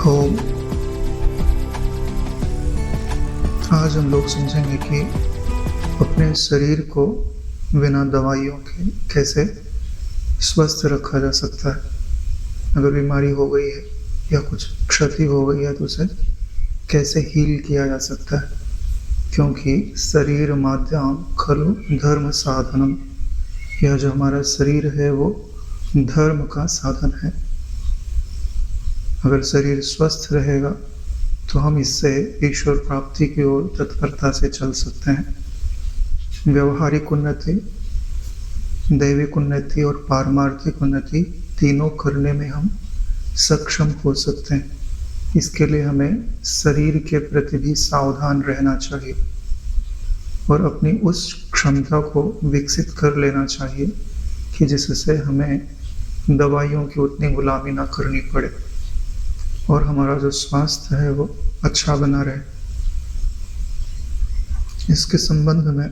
ओम। आज हम लोग समझेंगे कि अपने शरीर को बिना दवाइयों के कैसे स्वस्थ रखा जा सकता है। अगर बीमारी हो गई है या कुछ क्षति हो गई है तो उसे कैसे हील किया जा सकता है, क्योंकि शरीर माध्यम खलु धर्म साधनम। यह जो हमारा शरीर है वो धर्म का साधन है। अगर शरीर स्वस्थ रहेगा तो हम इससे ईश्वर प्राप्ति की ओर तत्परता से चल सकते हैं। व्यवहारिक उन्नति, दैविक उन्नति और पारमार्थिक उन्नति तीनों करने में हम सक्षम हो सकते हैं। इसके लिए हमें शरीर के प्रति भी सावधान रहना चाहिए और अपनी उस क्षमता को विकसित कर लेना चाहिए कि जिससे हमें दवाइयों की उतनी गुलामी ना करनी पड़े और हमारा जो स्वास्थ्य है वो अच्छा बना रहे। इसके संबंध में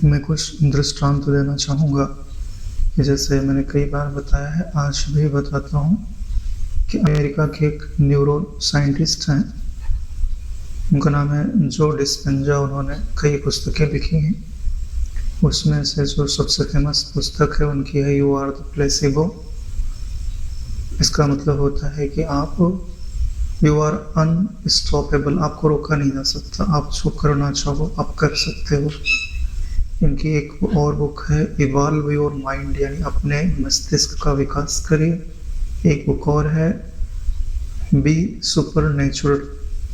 मैं कुछ दृष्टांत देना चाहूँगा कि जैसे मैंने कई बार बताया है, आज भी बताता हूँ कि अमेरिका के एक न्यूरो साइंटिस्ट हैं, उनका नाम है जो डिस्पेंजा। उन्होंने कई पुस्तकें लिखी हैं, उसमें से जो सबसे फेमस पुस्तक है उनकी है यू आर द प्लेसिबो। इसका मतलब होता है कि आप यू आर अनस्टॉपेबल, आपको रोका नहीं जा सकता, आप जो करना चाहो आप कर सकते हो। इनकी एक और बुक है इवॉल्व योर माइंड, यानी अपने मस्तिष्क का विकास करिए। एक बुक और है बी सुपर नेचुरल,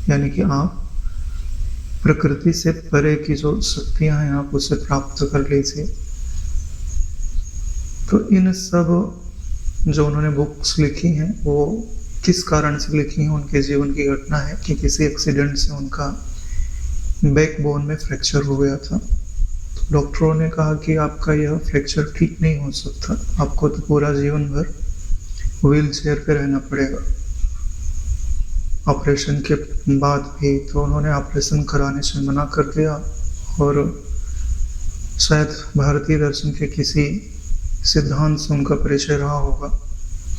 यानी कि आप प्रकृति से परे की जो शक्तियां हैं आप उसे प्राप्त कर लीजिए। तो इन सब जो उन्होंने बुक्स लिखी हैं वो किस कारण से लिखी हैं, उनके जीवन की घटना है कि किसी एक्सीडेंट से उनका बैकबोन में फ्रैक्चर हो गया था। तो डॉक्टरों ने कहा कि आपका यह फ्रैक्चर ठीक नहीं हो सकता, आपको तो पूरा जीवन भर व्हील चेयर पे रहना पड़ेगा। ऑपरेशन के बाद भी तो उन्होंने ऑपरेशन कराने से मना कर दिया और शायद भारतीय दर्शन के किसी सिद्धांत से उनका परिचय रहा होगा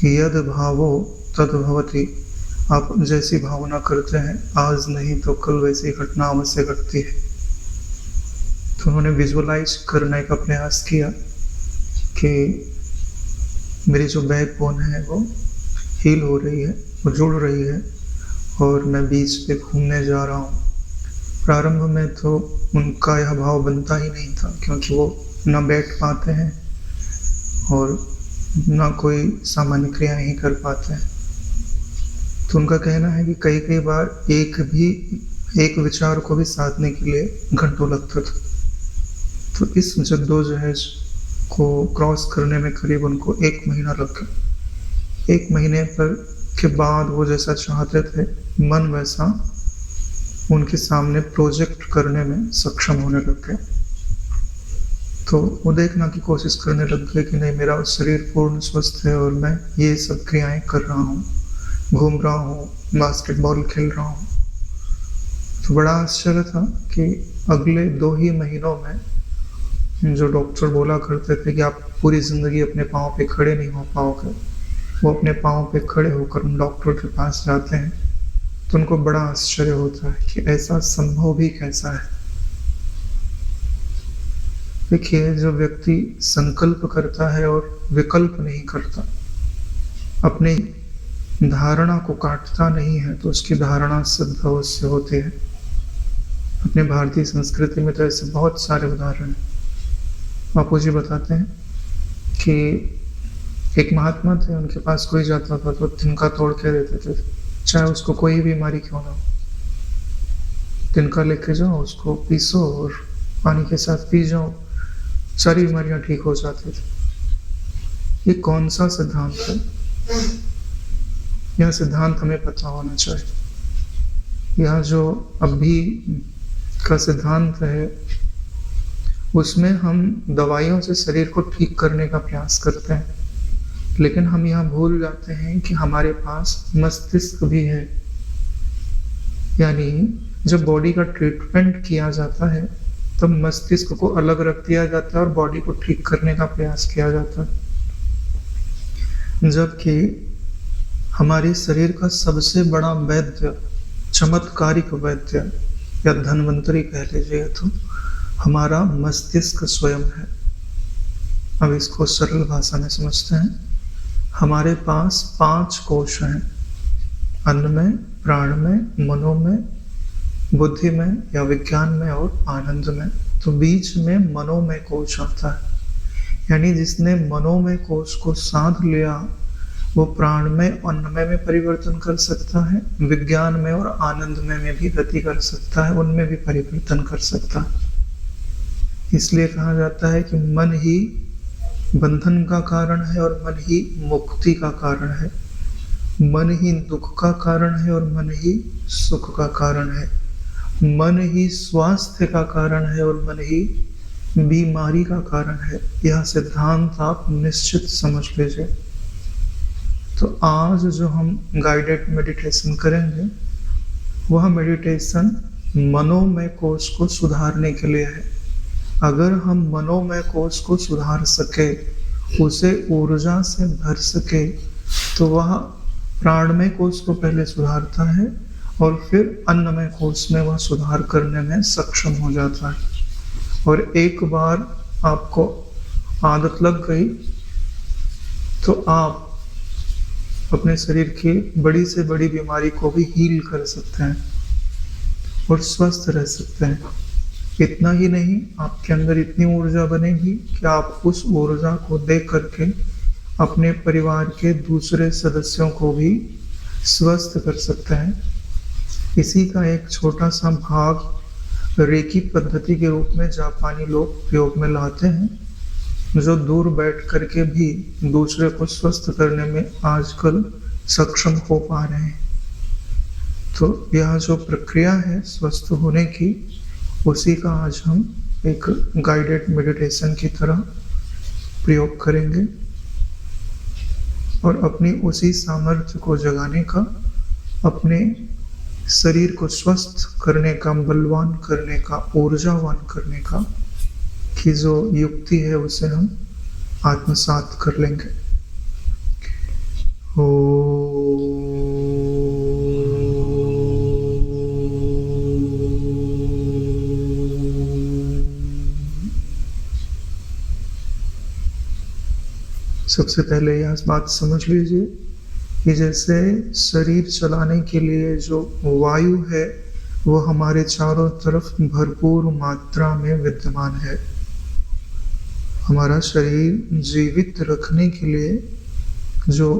कि यद भावो तद भवति, आप जैसी भावना करते हैं आज नहीं तो कल वैसी घटना अवश्य घटती है। तो उन्होंने विजुअलाइज करने का प्रयास किया कि मेरी जो बैकबोन है वो हील हो रही है, वो जुड़ रही है और मैं बीच पे घूमने जा रहा हूँ। प्रारंभ में तो उनका यह भाव बनता ही नहीं था, क्योंकि वो न बैठ पाते हैं और ना कोई सामान्य क्रियाएं ही कर पाते हैं। तो उनका कहना है कि कई कई बार एक विचार को भी साधने के लिए घंटों लगता था। तो इस जद्दोजहद को क्रॉस करने में करीब उनको 1 महीना लग गया। 1 महीने पर के बाद वो जैसा चाहते थे मन वैसा उनके सामने प्रोजेक्ट करने में सक्षम होने लग गए। तो वो देखना की कोशिश करने लग गए कि नहीं, मेरा शरीर पूर्ण स्वस्थ है और मैं ये सब क्रियाएं कर रहा हूँ, घूम रहा हूँ, बास्केटबॉल खेल रहा हूँ। तो बड़ा आश्चर्य था कि अगले 2 ही महीनों में जो डॉक्टर बोला करते थे कि आप पूरी जिंदगी अपने पाँव पे खड़े नहीं हो पाओगे, वो अपने पाँव पे खड़े होकर उन डॉक्टर के पास जाते हैं। तो उनको बड़ा आश्चर्य होता है कि ऐसा संभव भी कैसा है। देखिए, जो व्यक्ति संकल्प करता है और विकल्प नहीं करता, अपनी धारणा को काटता नहीं है, तो उसकी धारणा सिद्ध अवश्य होती है। अपने भारतीय संस्कृति में तो ऐसे बहुत सारे उदाहरण हैं। बापू जी बताते हैं कि एक महात्मा थे, उनके पास कोई जाता था तो तिनका तोड़ के देते थे, चाहे उसको कोई बीमारी क्यों ना हो। तिनका लेके जाओ, उसको पीसो और पानी के साथ पी जाओ, सारी बीमारियां ठीक हो जाती थी। ये कौन सा सिद्धांत है? यह सिद्धांत हमें पता होना चाहिए। यह जो अभी का सिद्धांत है उसमें हम दवाइयों से शरीर को ठीक करने का प्रयास करते हैं, लेकिन हम यहाँ भूल जाते हैं कि हमारे पास मस्तिष्क भी है। यानी जब बॉडी का ट्रीटमेंट किया जाता है तब मस्तिष्क को अलग रख दिया जाता है और बॉडी को ठीक करने का प्रयास किया जाता है। जबकि हमारे शरीर का सबसे बड़ा वैद्य, चमत्कारिक वैद्य या धन्वंतरी कह लीजिए तो हमारा मस्तिष्क स्वयं है। अब इसको सरल भाषा में समझते हैं। हमारे पास 5 कोश हैं, अन्न में, प्राण में, मनो में, बुद्धि में या विज्ञान में और आनंद में। तो बीच में मनोमय कोश आता है, यानी जिसने मनोमय कोश को साध लिया वो प्राण में, अन्नमय में परिवर्तन कर सकता है, विज्ञान में और आनंदमय में भी गति कर सकता है, उनमें भी परिवर्तन कर सकता है। इसलिए कहा जाता है कि मन ही बंधन का कारण है और मन ही मुक्ति का कारण है। मन ही दुख का कारण है और मन ही सुख का कारण है। मन ही स्वास्थ्य का कारण है और मन ही बीमारी का कारण है। यह सिद्धांत आप निश्चित समझ लीजिए। तो आज जो हम गाइडेड मेडिटेशन करेंगे वह मेडिटेशन मनोमय कोश को सुधारने के लिए है। अगर हम मनोमय कोश को सुधार सके, उसे ऊर्जा से भर सके, तो वह प्राणमय कोश को पहले सुधारता है और फिर अन्नमय कोश में वह सुधार करने में सक्षम हो जाता है। और एक बार आपको आदत लग गई तो आप अपने शरीर की बड़ी से बड़ी बीमारी को भी हील कर सकते हैं और स्वस्थ रह सकते हैं। इतना ही नहीं, आपके अंदर इतनी ऊर्जा बनेगी कि आप उस ऊर्जा को देख करके अपने परिवार के दूसरे सदस्यों को भी स्वस्थ कर सकते हैं। इसी का एक छोटा सा भाग रेकी पद्धति के रूप में जापानी लोग प्रयोग में लाते हैं, जो दूर बैठ करके भी दूसरे को स्वस्थ करने में आजकल सक्षम हो पा रहे हैं। तो यह जो प्रक्रिया है स्वस्थ होने की, उसी का आज हम एक गाइडेड मेडिटेशन की तरह प्रयोग करेंगे और अपनी उसी सामर्थ्य को जगाने का, अपने शरीर को स्वस्थ करने का, बलवान करने का, ऊर्जावान करने का की जो युक्ति है उसे हम आत्मसात कर लेंगे। सबसे पहले यह बात समझ लीजिए कि जैसे शरीर चलाने के लिए जो वायु है वो हमारे चारों तरफ भरपूर मात्रा में विद्यमान है। हमारा शरीर जीवित रखने के लिए जो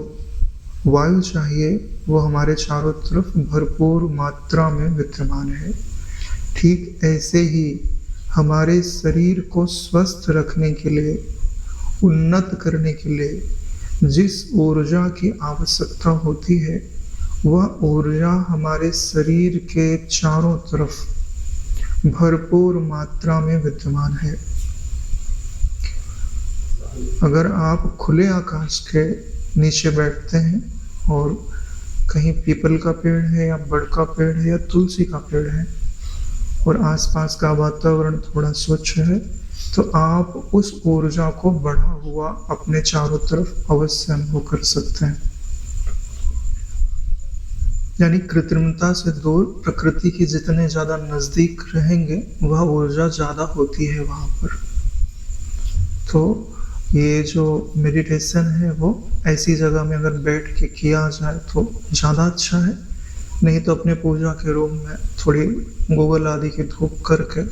वायु चाहिए वो हमारे चारों तरफ भरपूर मात्रा में विद्यमान है। ठीक ऐसे ही हमारे शरीर को स्वस्थ रखने के लिए, उन्नत करने के लिए जिस ऊर्जा की आवश्यकता होती है वह ऊर्जा हमारे शरीर के चारों तरफ भरपूर मात्रा में विद्यमान है। अगर आप खुले आकाश के नीचे बैठते हैं और कहीं पीपल का पेड़ है या बड़ का पेड़ है या तुलसी का पेड़ है और आसपास का वातावरण थोड़ा स्वच्छ है, तो आप उस ऊर्जा को बढ़ा हुआ अपने चारों तरफ अवश्य अनुभव कर सकते हैं। यानी कृत्रिमता से दूर प्रकृति के जितने ज्यादा नजदीक रहेंगे वह ऊर्जा ज्यादा होती है वहां पर। तो ये जो मेडिटेशन है वो ऐसी जगह में अगर बैठ के किया जाए तो ज़्यादा अच्छा है। नहीं तो अपने पूजा के रूम में थोड़ी गूगल आदि की धूप करके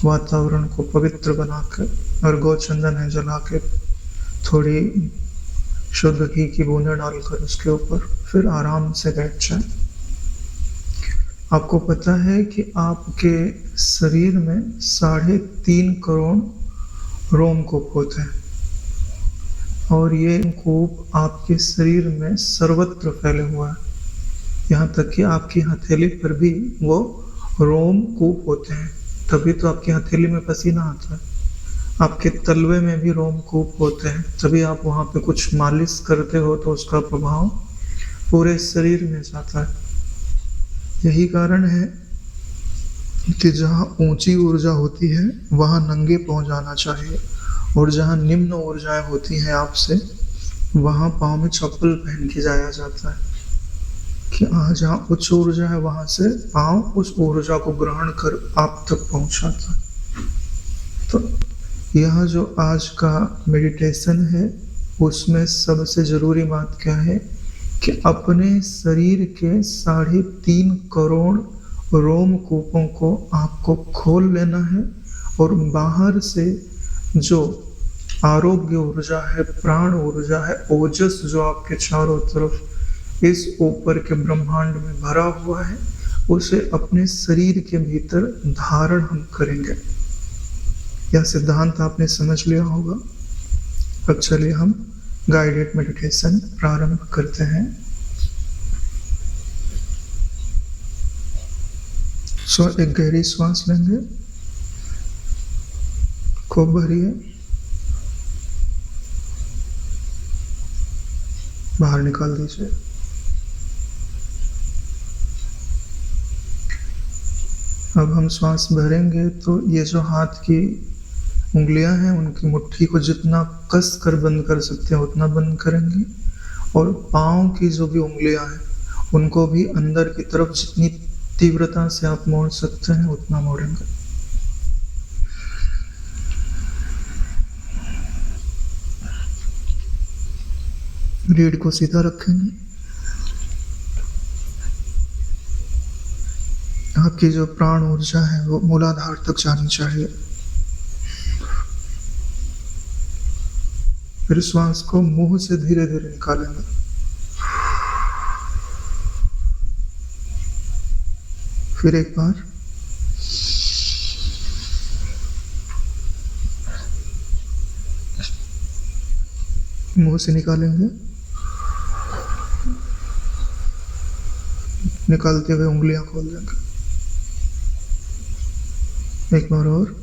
वातावरण को पवित्र बना कर और गौ चंदन है जला के थोड़ी शुद्ध घी की बूंदें डालकर उसके ऊपर फिर आराम से बैठ जाए। आपको पता है कि आपके शरीर में 3.5 करोड़ रोमकूप होते हैं और ये कूप आपके शरीर में सर्वत्र फैले हुआ है। यहाँ तक कि आपकी हथेली पर भी वो रोम कूप होते हैं, तभी तो आपकी हथेली में पसीना आता है। आपके तलवे में भी रोम कूप होते हैं, तभी आप वहाँ पे कुछ मालिश करते हो तो उसका प्रभाव पूरे शरीर में जाता है। यही कारण है कि जहाँ ऊंची ऊर्जा होती है वहाँ नंगे पाँव जाना चाहिए और जहाँ निम्न ऊर्जाएं होती हैं आपसे वहाँ पाँव में चप्पल पहन के जाया जाता है। कि जहाँ उच्च ऊर्जा है वहां से पांव उस ऊर्जा को ग्रहण कर आप तक पहुंचाता है। तो यह जो आज का मेडिटेशन है उसमें सबसे जरूरी बात क्या है कि अपने शरीर के 3.5 करोड़ रोमकूपों को आपको खोल लेना है और बाहर से जो आरोग्य ऊर्जा है, प्राण ऊर्जा है, ओजस जो आपके चारों तरफ इस ऊपर के ब्रह्मांड में भरा हुआ है, उसे अपने शरीर के भीतर धारण हम करेंगे। यह सिद्धांत आपने समझ लिया होगा। अब चलिए हम गाइडेड मेडिटेशन प्रारंभ करते हैं। एक गहरी श्वास लेंगे, खूब भरिए, बाहर निकाल दीजिए। अब हम श्वास भरेंगे तो ये जो हाथ की उंगलियां हैं उनकी मुट्ठी को जितना कस कर बंद कर सकते हैं उतना बंद करेंगे, और पाँव की जो भी उंगलियां हैं उनको भी अंदर की तरफ जितनी तीव्रता से आप मोड़ सकते हैं उतना मोड़ेंगे। रीढ़ को सीधा रखेंगे। आपकी जो प्राण ऊर्जा है वो मूलाधार तक जानी चाहिए। फिर श्वास को मुंह से धीरे धीरे निकालेंगे। फिर एक बार, मुंह से निकालेंगे, निकालते हुए उंगलियां खोल देंगे। एक बार और,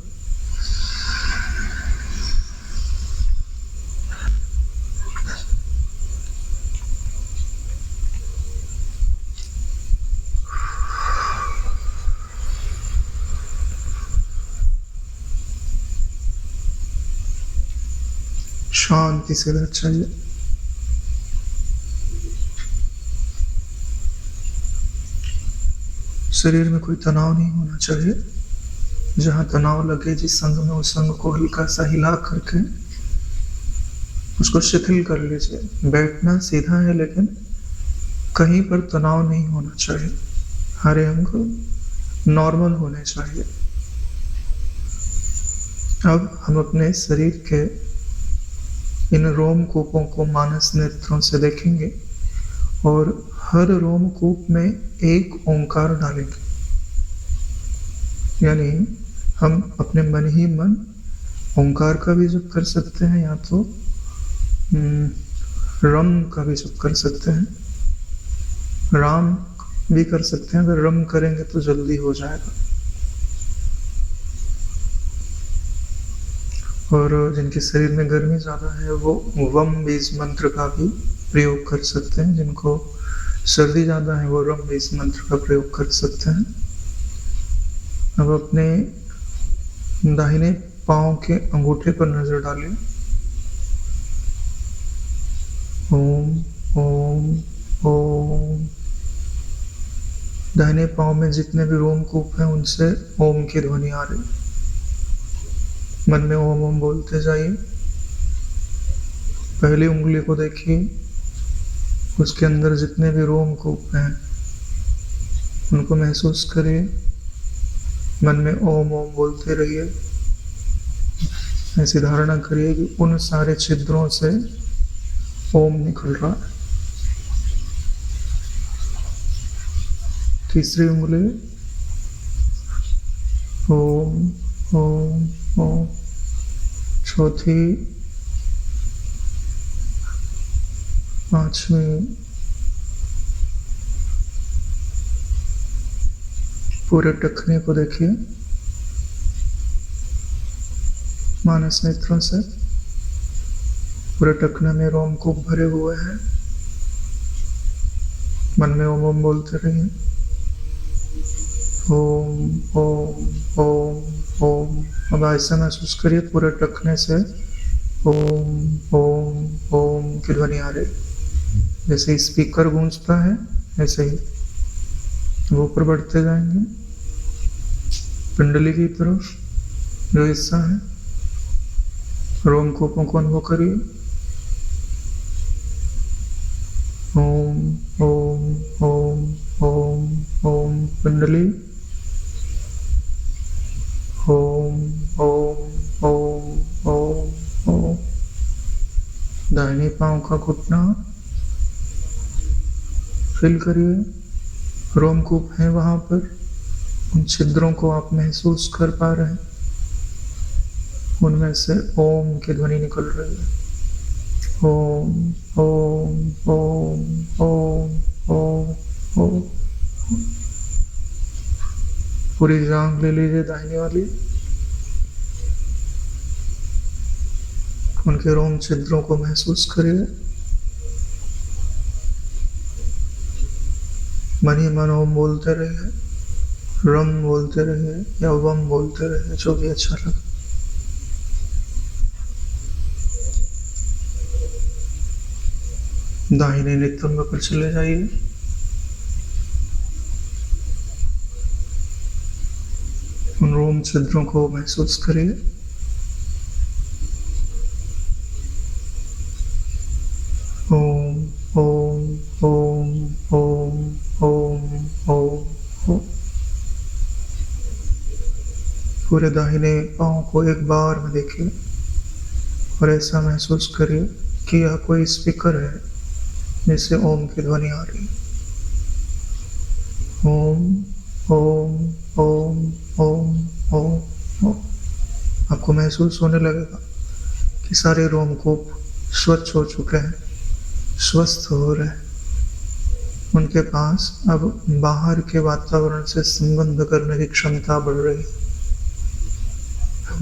शांति से बैठ जाइए। शरीर में कोई तनाव नहीं होना चाहिए। जहां तनाव लगे जिस अंग में, उस अंग को हल्का सा हिला करके उसको शिथिल कर लीजिए। बैठना सीधा है लेकिन कहीं पर तनाव नहीं होना चाहिए। हर अंग नॉर्मल होने चाहिए। अब हम अपने शरीर के इन रोमकूपों को मानस नेत्रों से देखेंगे और हर रोमकूप में एक ओंकार डालेंगे। यानी हम अपने मन ही मन ओंकार का भी जप कर सकते हैं या तो रम का भी जप कर सकते हैं, राम भी कर सकते हैं। अगर रम करेंगे तो जल्दी हो जाएगा। और जिनके शरीर में गर्मी ज़्यादा है वो वम बीज मंत्र का भी प्रयोग कर सकते हैं। जिनको सर्दी ज़्यादा है वो रम बीज मंत्र का प्रयोग कर सकते हैं। अब अपने दाहिने पांव के अंगूठे पर नजर डालें। ओम ओम ओम। दाहिने पांव में जितने भी रोमकूप हैं उनसे ओम की ध्वनि आ रही। मन में ओम ओम बोलते जाइए। पहली उंगली को देखिए, उसके अंदर जितने भी रोमकूप हैं उनको महसूस करिए। मन में ओम ओम बोलते रहिए। ऐसी धारणा करिए कि उन सारे छिद्रों से ओम निकल रहा है। तीसरी उंगली, ओम ओम ओम। चौथी, पांचवी, पूरे टखने को देखिए मानस नेत्रों से। पूरे टखने में रोमकूप भरे हुए हैं। मन में ओम ओम बोलते रहिए। ओम ओम ओम ओम। अब ऐसा महसूस करिए पूरे टखने से ओम ओम ओम की ध्वनि आ रही। जैसे स्पीकर गूंजता है ऐसे ही वो ऊपर बढ़ते जाएंगे पिंडली की तरफ। जो हिस्सा है रोमकूपों को अनुभव करिए। ओम ओम ओम ओम ओम पिंडली। ओम ओम ओम ओम ओम। दाहिने पांव का घुटना फील करिए। रोमकूप है वहां पर, उन छिद्रों को आप महसूस कर पा रहे हैं। उनमें से ओम की ध्वनि निकल रही है। ओम ओम ओम ओम ओम ओम। पूरी जांघ ले लीजिए दाहिनी वाली। उनके रोम छिद्रों को महसूस करिए। मन ही मन ओम बोलते रहिए, रम बोलते रहिए या वम बोलते रहिए, जो भी अच्छा लगे। दाहिने नितंब पर चले जाइए। उन रोम छिद्रों को महसूस करिए। ओम ओम ओम ओम ओम ओम ओम। पूरे दाहिने पांव को एक बार में देखिए और ऐसा महसूस करिए कि यह कोई स्पीकर है जिससे ओम की ध्वनि आ रही है। ओम ओम ओम ओम ओम ओम। आपको महसूस होने लगेगा कि सारे रोमकूप स्वच्छ हो चुके हैं, स्वस्थ हो रहे हैं। उनके पास अब बाहर के वातावरण से संबंध करने की क्षमता बढ़ रही है।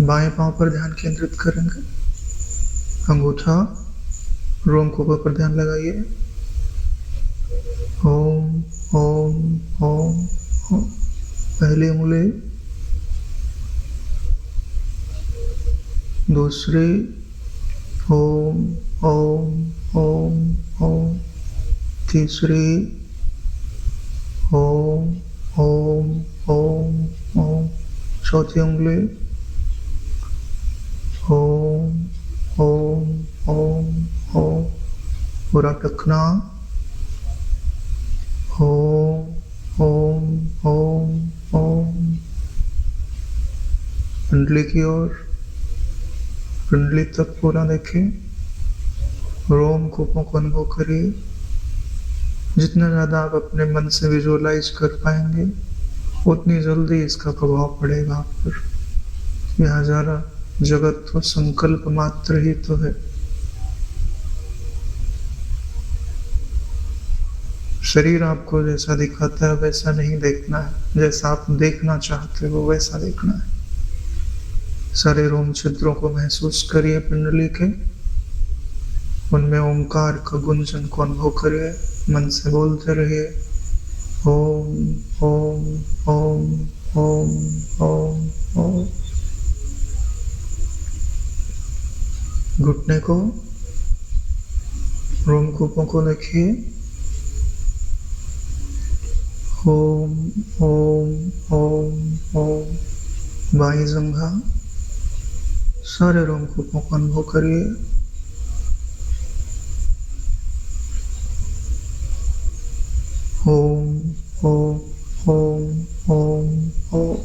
बाएं पांव पर ध्यान केंद्रित करेंगे। अंगूठा रोमकूपों पर ध्यान लगाइए। ओम ओम ओम ओम। पहली उंगली, दूसरी, ओम ओम ओम ओम। तीसरी, ओम ओम ओम ओम। चौथी उंगली, ओम ओम ओम ओम। पूरा टखना, ओम ओम ओम ओम। पिंडली की ओर, पिंडली तक पूरा देखें। रोमकूपों को अनुभव करिए। जितना ज़्यादा आप अपने मन से विजुअलाइज कर पाएंगे उतनी जल्दी इसका प्रभाव पड़ेगा आप पर। यह ज़रा जगत तो संकल्प मात्र ही तो है। शरीर आपको जैसा दिखाता है वैसा नहीं देखना है, जैसा आप देखना चाहते हो वैसा देखना है। सारे रोम छिद्रों को महसूस करिए पिंडली के। उनमें ओंकार का गुंजन को अनुभव करिए। मन से बोलते रहिए ओम ओम ओम ओम ओम ओम। घुटने को, रोमकूपों को देखिए। ओम ओम ओम ओम। बाई जंघा, सारे रोमकूपों को अनुभव करिए। ओम ओम ओम ओम ओम।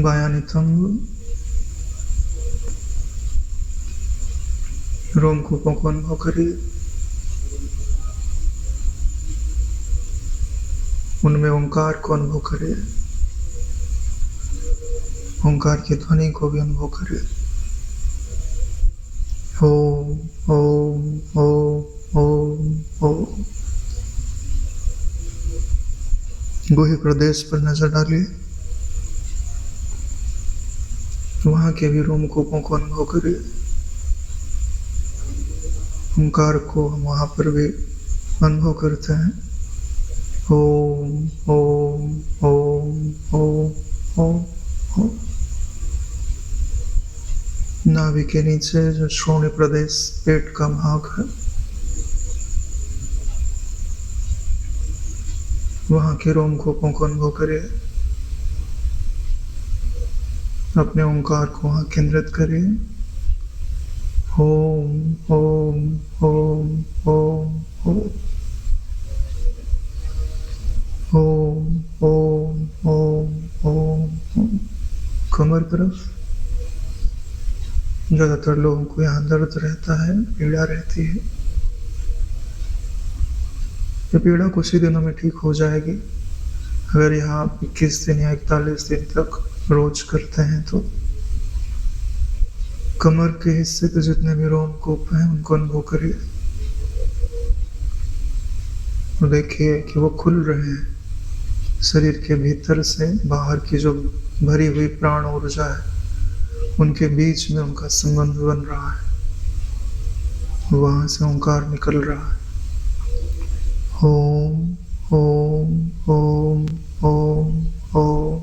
बायां नितंब, रोमकूपों को अनुभव करिए। उनमें ओंकार को अनुभव करिए। ओंकार की ध्वनि को भी अनुभव करिए। ओम ओम ओम ओम ओम। गुह्य प्रदेश पर नजर डालिए। वहां के भी रोमकूपों को अनुभव करिए। ओंकार को हम वहां पर भी अनुभव करते हैं। ओम ओम ओम ओम ओम ओम। नाभि के नीचे जो श्रोणि प्रदेश, पेट का भाग है, वहां के रोमकूपों को अनुभव करिए। अपने ओंकार को वहां केंद्रित करिए। ओम ओम ओम ओम ओम ओम ओम ओम ओम ओम। कमर तरफ ज्यादातर लोगों को यहाँ दर्द रहता है, पीड़ा रहती है। ये पीड़ा कुछ ही दिनों में ठीक हो जाएगी अगर यहाँ आप 21 दिन या 41 दिन तक रोज करते हैं तो। कमर के हिस्से के जितने भी रोमकूप हैं उनको अनुभव करिए और देखिए कि वो खुल रहे हैं। शरीर के भीतर से बाहर की जो भरी हुई प्राण ऊर्जा है उनके बीच में उनका संबंध बन रहा है, वहां से ओंकार निकल रहा है। ओम ओम ओम ओम ओम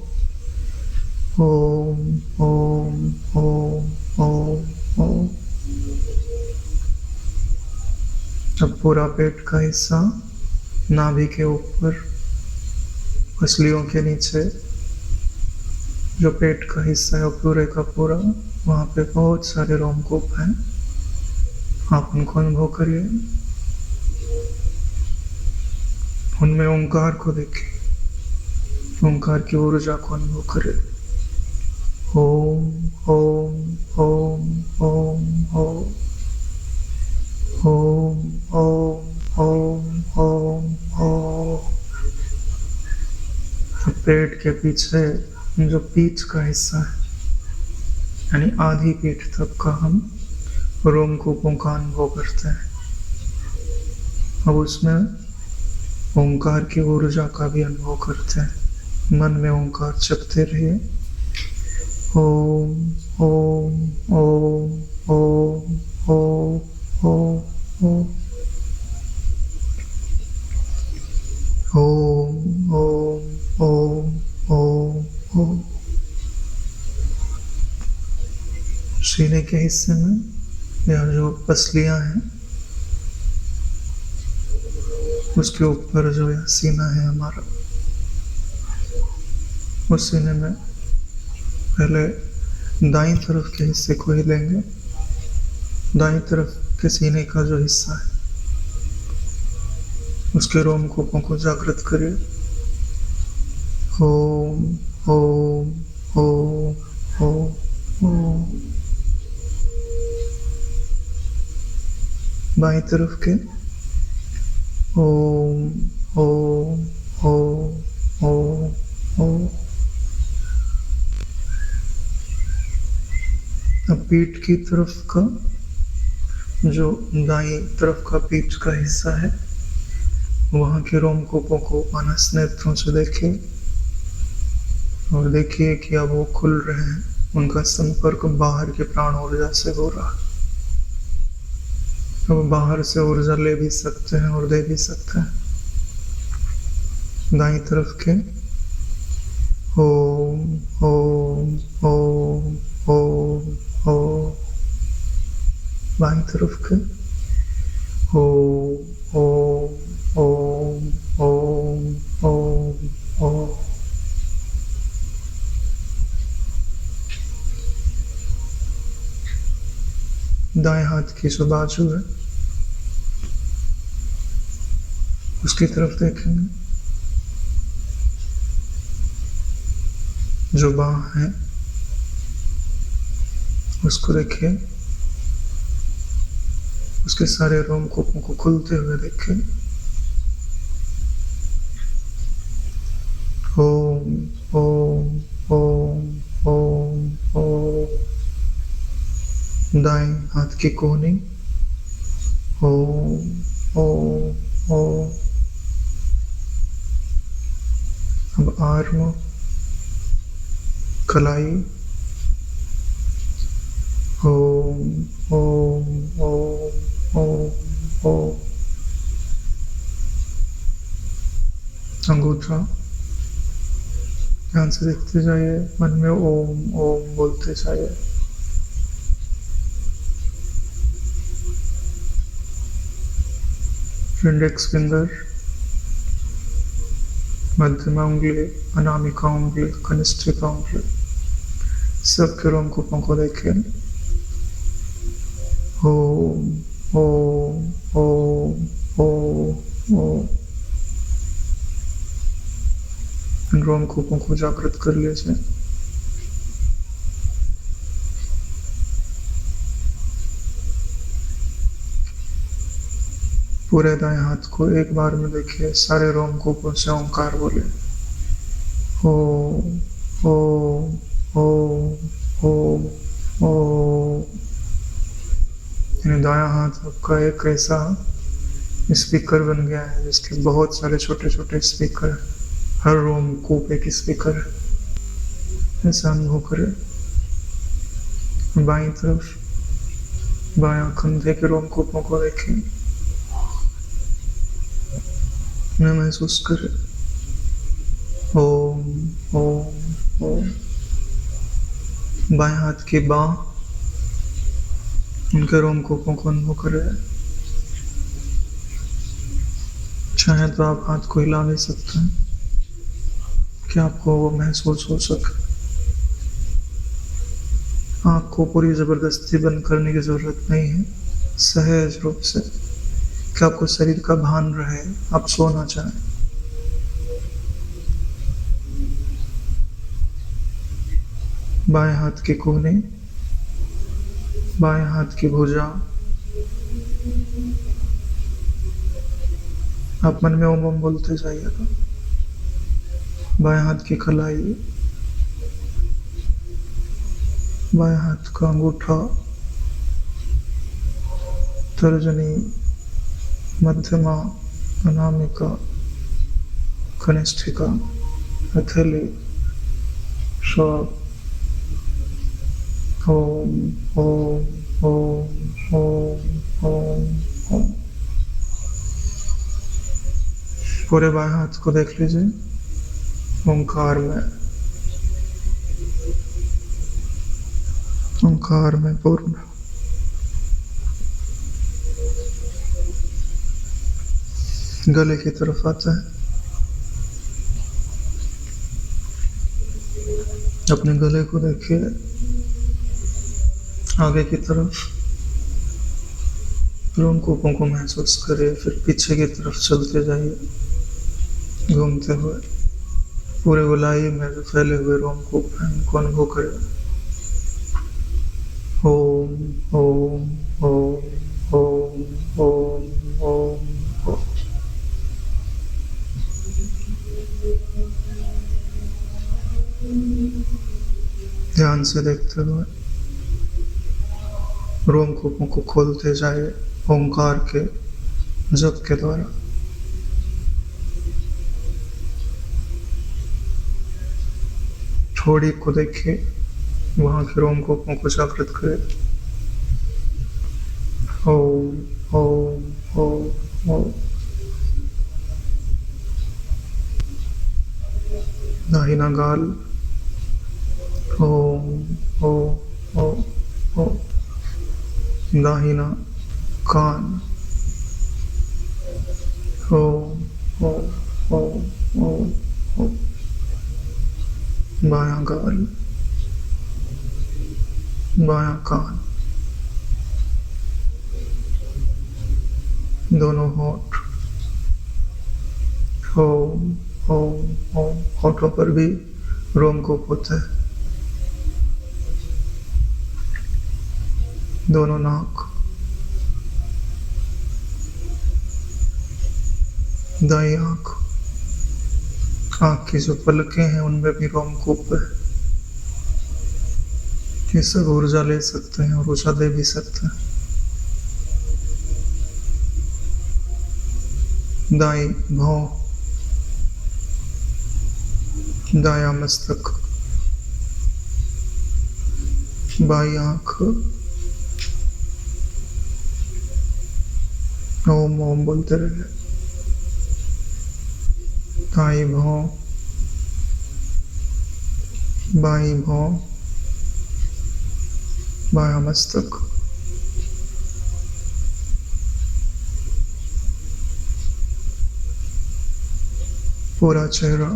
ओम ओम ओम ओम ओम। अब पूरा पेट का हिस्सा नाभि के ऊपर, पसलियों के नीचे जो पेट का हिस्सा है पूरे का पूरा, वहां पे बहुत सारे रोमकूप हैं। आप उनको अनुभव करिए, उनमें ओंकार को देखिए, ओंकार की ऊर्जा को अनुभव करिए। ओम ओम ओम ओम ओम ओम ओम ओम ओम ओम। पेट के पीछे जो पीठ का हिस्सा है यानी आधी पीठ तक का हम रोमकूपों का अनुभव करते हैं। अब उसमें ओंकार की ऊर्जा का भी अनुभव करते हैं। मन में ओंकार जपते रहिए। ओम ओम ओम ओम ओम ओम ओम ओम ओम ओम ओम ओम। सीने के हिस्से में या जो पसलियां हैं उसके ऊपर जो यह सीना है हमारा, उस सीने में पहले दाईं तरफ के हिस्से को ही लेंगे। दाईं तरफ के सीने का जो हिस्सा है उसके रोमकूपों को जागृत करिए। ओम ओम ओम ओम ओम। बाईं तरफ के ओम ओम ओम ओम ओम। अब पीठ की तरफ का जो दाईं तरफ का पीठ का हिस्सा है वहां के रोमकूपों को मानस नेत्रों से देखिए और देखिए कि अब वो खुल रहे हैं। उनका संपर्क बाहर के प्राण ऊर्जा से हो रहा है। अब बाहर से ऊर्जा ले भी सकते हैं और दे भी सकते हैं। दाईं तरफ के ओम ओम ओम ओम ओम। बाईं तरफ के ओम ओम ओम ओम ओम ओम। दाएं हाथ की जो बाजू है उसकी तरफ देखेंगे। जो बांह है उसको देखिए, उसके सारे रोमकूपों को खुलते हुए देखिए। ओम ओम ओम ओम ओम। दाएं हाथ की कोहनी ओम ओम ओम। अब आर्म, कलाई ओम ओम ओम ओम ओम। अंगूठा ध्यान से देखते जाइए, मन में ओम ओम बोलते जाइए। इंडेक्स फिंगर मध्यमा उंगली, अनामिका उंगली, कनिष्ठिका उंगली, सबके रोमकूपों को देखें। ओम ओम ओम ओम ओम। इन रोमकूपों को जागृत कर लीजिए। पूरे दाएं हाथ को एक बार में देखिए, सारे रोमकूपों से ओंकार बोले। ओम ओम ओम ओम ओम। दायां हाथ आपका एक ऐसा स्पीकर बन गया है जिसके बहुत सारे छोटे छोटे स्पीकर, हर रोमकूप एक स्पीकर है। ऐसा अनुभव करें। बाईं तरफ बायां कंधे के रोमकूपों को देखें, उन्हें महसूस करें। ओम ओम ओम। बाएं हाथ की बांह, उनके रोमकूपों को अनुभव करें। चाहे तो आप हाथ को हिला भी सकते हैं कि आपको वो महसूस हो सके। आँख को पूरी जबरदस्ती बंद करने की जरूरत नहीं है, सहज रूप से कि आपको शरीर का भान रहे, आप सोना चाहें। बाएं हाथ की कोहनी, बाएं हाथ की भुजा, आप मन में ओम ओम बोलते जाइएगा। बाएं हाथ की कलाई, बाएं हाथ का अंगूठा, तर्जनी, मध्यमा, अनामिका, कनिष्ठिका, हथेली, सब। ओम ओम ओम ओम ओम ओम। पूरे बाएं हाथ को देख लीजिए। ओंकार में पूर्ण। गले की तरफ आता है। अपने गले को देखिए, आगे की तरफ रोमकूपों को महसूस करिए, फिर पीछे की तरफ चलते जाइए घूमते हुए। पूरे गोलाई में जो फैले हुए रोमकूप हैं उनको अनुभव करें। ओम ओम ओम ओम ओम ओम ओम। ध्यान से देखते हुए रोमकूपों को खोलते जाए ओंकार के जप के द्वारा। थोड़ी को देखिए, वहां के रोमकूपों को जागृत करें। ओम ओम ओम ओम। दाहिना गाल, ओम ओम ओम ओम। दाहिना कान, ओम ओम ओम ओम ओम। बायां गाल, बायां कान, दोनों होठ, ओम ओम ओम। होठों पर भी रोमकूप होता है। दोनों नाक, दाई आंख, आंख की जो पलकें हैं उनमें भी रोमकूप है। ये सब ऊर्जा ले सकते हैं और ऊर्जा दे भी सकते हैं। दाई भौं, दाया मस्तक, बाई आंख, ओम ओम बोलते रहे। दाई भौं, बाई भौं, बाया मस्तक, पूरा चेहरा,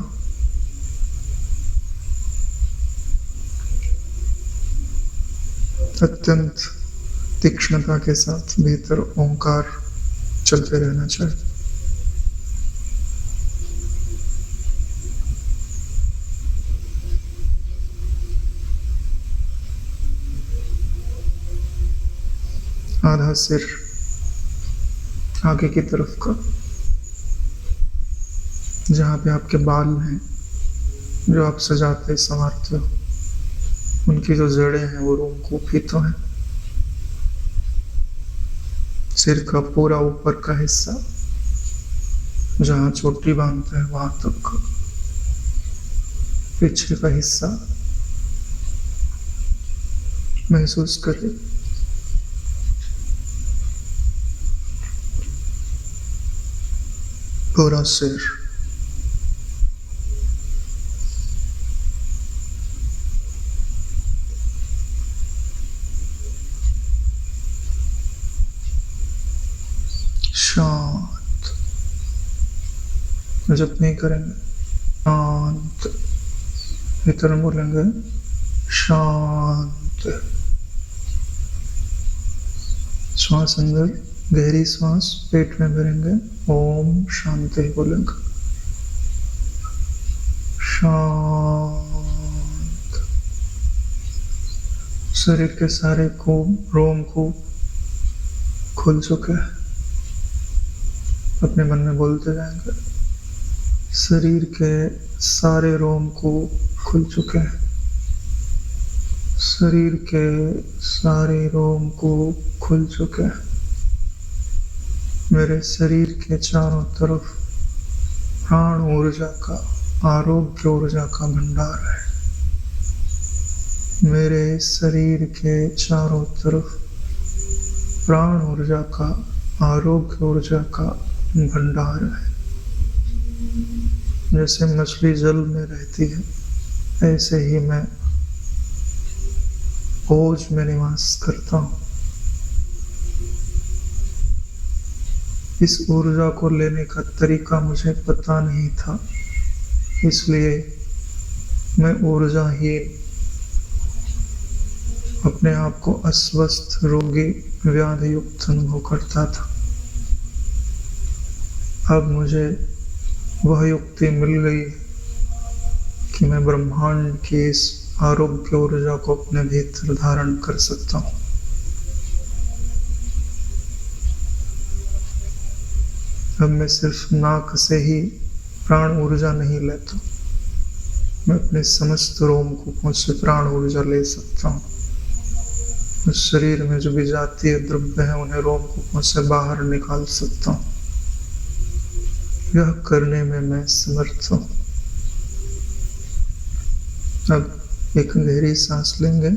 अत्यंत तीक्ष्णता के साथ भीतर ओंकार चलते रहना चाहिए। आधा सिर आगे की तरफ का, जहाँ पे आपके बाल हैं जो आप सजाते संवारते हो, उनकी जो जड़ें हैं वो रोमकूप ही तो है। सिर का पूरा ऊपर का हिस्सा, जहाँ चोटी बांधते हैं वहां तक का, पीछे का हिस्सा महसूस करें। पूरा सिर, शांत, जब नहीं करेंगे शांत, भीतर बोलेंगे शांत। श्वास अंदर, गहरी श्वास पेट में भरेंगे, ओम शांति बोलेंगे, शांत। शरीर के सारे रोम खुल चुके हैं। अपने मन में बोलते जाएंगे, शरीर के सारे रोम खुल चुके हैं, शरीर के सारे रोम खुल चुके हैं। मेरे शरीर के चारों तरफ प्राण ऊर्जा का, आरोग्य ऊर्जा का भंडार है। मेरे शरीर के चारों तरफ प्राण ऊर्जा का, आरोग्य ऊर्जा का भंडार है। जैसे मछली जल में रहती है, ऐसे ही मैं ओज में निवास करता हूँ। इस ऊर्जा को लेने का तरीका मुझे पता नहीं था, इसलिए मैं ऊर्जाहीन, अपने आप को अस्वस्थ, रोगी, व्याधि युक्त अनुभव करता था। अब मुझे वह युक्ति मिल गई कि मैं ब्रह्मांड की इस आरोग्य ऊर्जा को अपने भीतर धारण कर सकता हूँ। अब मैं सिर्फ नाक से ही प्राण ऊर्जा नहीं लेता, मैं अपने समस्त रोमकूपों से प्राण ऊर्जा ले सकता हूँ। उस शरीर में जो भी जातीय द्रव्य है उन्हें रोमकूपों से बाहर निकाल सकता हूँ। यह करने में मैं समर्थ हूँ। अब एक गहरी सांस लेंगे,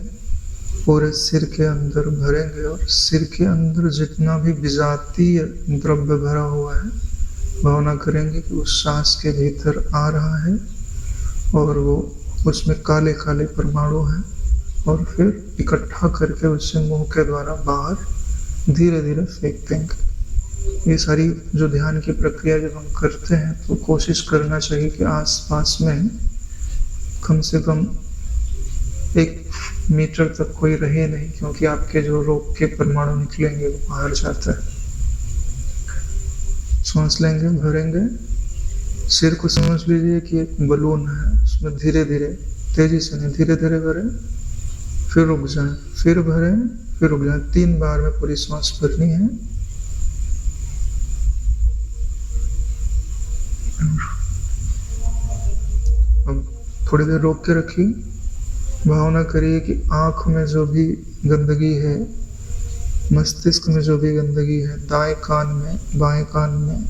पूरे सिर के अंदर भरेंगे और सिर के अंदर जितना भी विजातीय द्रव्य भरा हुआ है, भावना करेंगे कि उस सांस के भीतर आ रहा है और वो उसमें काले काले परमाणु हैं, और फिर इकट्ठा करके उससे मुंह के द्वारा बाहर धीरे धीरे फेंक देंगे। ये सारी जो ध्यान की प्रक्रिया जब हम करते हैं तो कोशिश करना चाहिए कि आसपास में कम से कम 1 मीटर तक कोई रहे नहीं, क्योंकि आपके जो रोग के परमाणु निकलेंगे वो बाहर जाता है। सांस लेंगे, भरेंगे, सिर को समझ लीजिए कि एक बलून है, उसमें धीरे धीरे, तेजी से नहीं, धीरे धीरे भरें, फिर रुक जाएं, फिर भरें, फिर रुक जाएं। 3 बार में पूरी सांस भरनी है। अब थोड़ी देर रोक के रखिए, भावना करिए कि आंख में जो भी गंदगी है, मस्तिष्क में जो भी गंदगी है, दाएं कान में, बाएं कान में,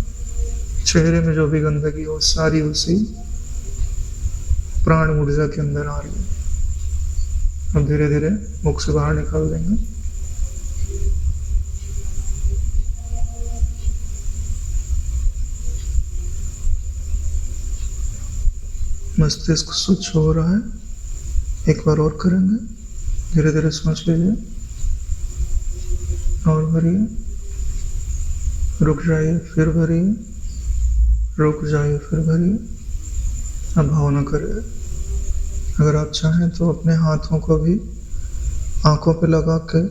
चेहरे में जो भी गंदगी हो, सारी उसी प्राण ऊर्जा के अंदर आ रही है। अब धीरे धीरे मुख से बाहर निकाल देंगे। मस्तिष्क स्वच्छ हो रहा है। एक बार और करेंगे, धीरे धीरे सांस लीजिए और भरिए, रुक जाइए, फिर भरिए, रुक जाइए, फिर भरिए, अब भावना करें। अगर आप चाहें तो अपने हाथों को भी आंखों पे लगा के,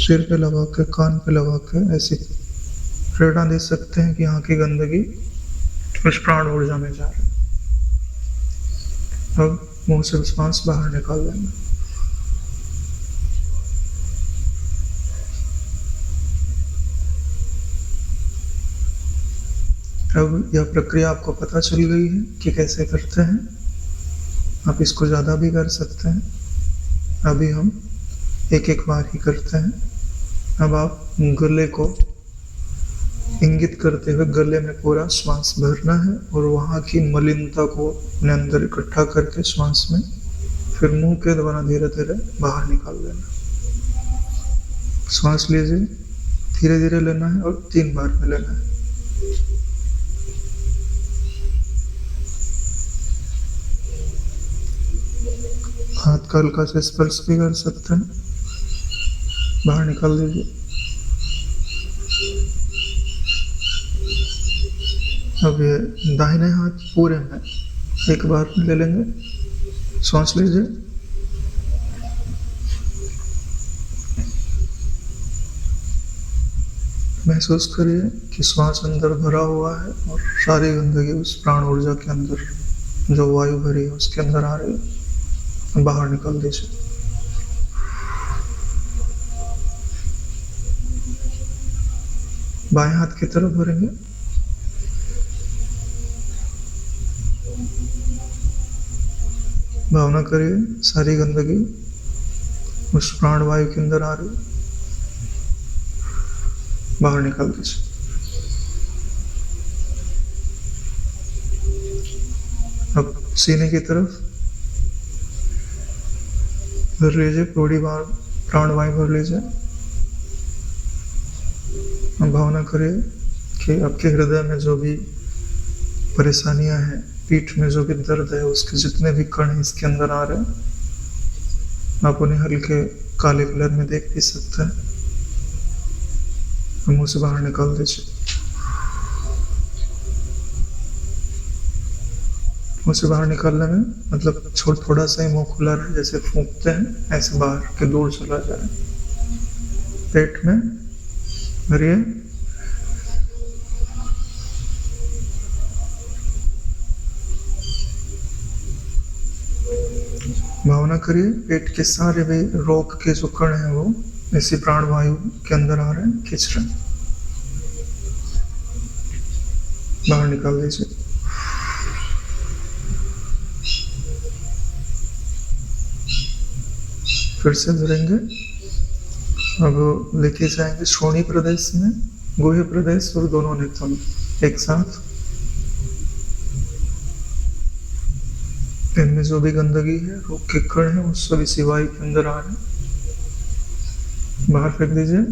सिर पे लगा के, कान पे लगा के ऐसी प्रेरणा दे सकते हैं कि यहाँ की गंदगी उस प्राण ऊर्जा में जा रही है। अब मुंह से श्वास बाहर निकाल देना। अब यह प्रक्रिया आपको पता चल गई है कि कैसे करते हैं। आप इसको ज़्यादा भी कर सकते हैं। अभी हम एक एक बार ही करते हैं। अब आप गले को इंगित करते हुए गले में पूरा श्वास भरना है और वहाँ की मलिनता को अपने अंदर इकट्ठा करके श्वास में फिर मुंह के द्वारा धीरे धीरे बाहर निकाल देना। श्वास लीजिए, धीरे धीरे लेना है और 3 बार में लेना है। हाथ का हल्का से स्पर्श भी कर सकते हैं। बाहर निकाल दीजिए। अब ये दाहिने हाथ पूरे में एक बार ले लेंगे। सांस लीजिए, महसूस करिए कि श्वास अंदर भरा हुआ है और सारी गंदगी उस प्राण ऊर्जा के अंदर, जो वायु भरी है उसके अंदर आ रही है। बाहर निकाल दीजिए। बाएं हाथ की तरफ भरेंगे। भावना करिए सारी गंदगी उस प्राण वायु के अंदर आ रही है। बाहर निकाल दीजिए। अब सीने की तरफ भर लीजिए, थोड़ी बार प्राण वायु भर लीजिए। अब भावना करिए कि आपके हृदय में जो भी परेशानियां हैं, पीठ में जो भी दर्द है, उसके जितने भी कण हैं इसके अंदर आ रहे हैं, आप उन्हें हल्के काले कलर में देख भी सकते हैं। मुंह से बाहर निकाल दीजिए। मुंह से बाहर निकालने में मतलब थोड़ा सा ही मुंह खुला रहे, जैसे फूंकते हैं ऐसे बाहर के दूर चला जाए। पेट में भरिए। भावना करिए पेट के सारे भी रोग के जो कण हैं वो इसी प्राण वायु के अंदर आ रहे हैं, खींच रहे हैं। बाहर निकाल दीजिए। फिर से भरेंगे। अब लेके जाएंगे श्रोणी प्रदेश में, गुह्य प्रदेश और दोनों नेत्रों में एक साथ। इनमें जो भी गंदगी है, रोग के कण है, वो सब इसी वायु के अंदर आ रहे हैं। बाहर फेंक दीजिए।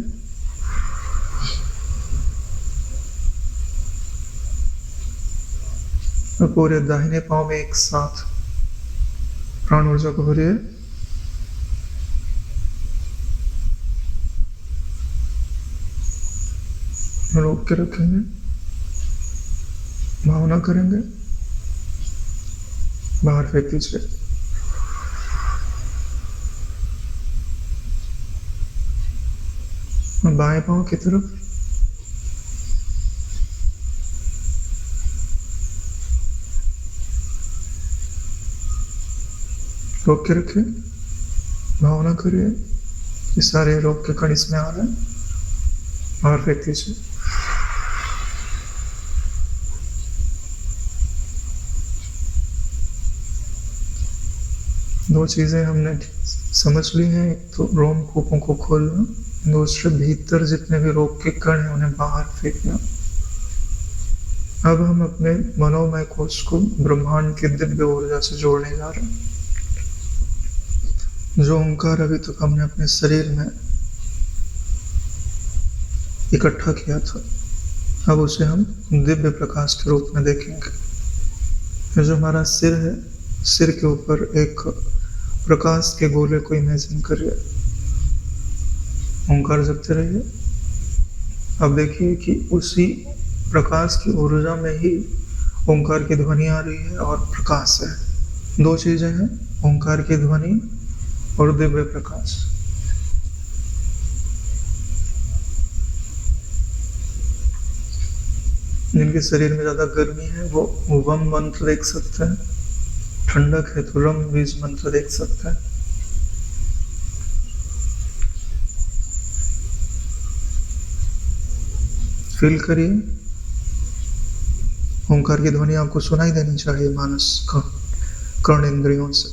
और पूरे दाहिने पांव में एक साथ प्राण ऊर्जा को भरिए। रोक के रखेंगे। भावना करेंगे। बाहर फेंक दीजिए। बाएं पांव की तरफ रोक के रखें। भावना करिए कि सारे रोग के कण इसमें आ रहे हैं। बाहर फेंक दीजिए। दो चीजें हमने समझ ली हैं, एक तो रोम कूपों को खोलना, दूसरे भीतर जितने भी रोग के कण हैं उन्हें बाहर फेंकना। अब हम अपने मनोमय कोश को ब्रह्मांड की दिव्य ऊर्जा से जोड़ने जा रहे हैं। जो ओंकार अभी तक हमने अपने शरीर में इकट्ठा किया था, अब उसे हम दिव्य प्रकाश के रूप में देखेंगे। जो हमारा सिर है, सिर के ऊपर एक प्रकाश के गोले को इमेजिन करिए। ओंकार जपते रहिए। अब देखिए कि उसी प्रकाश की ऊर्जा में ही ओंकार की ध्वनि आ रही है और प्रकाश है। दो चीजें हैं, ओंकार की ध्वनि और दिव्य प्रकाश। जिनके शरीर में ज्यादा गर्मी है वो वम मंत्र देख सकते हैं, ठंडक है तो रम बीज मंत्र देख सकते हैं। फील करिए, ओंकार की ध्वनि आपको सुनाई देनी चाहिए मानस का कर्ण इंद्रियों से।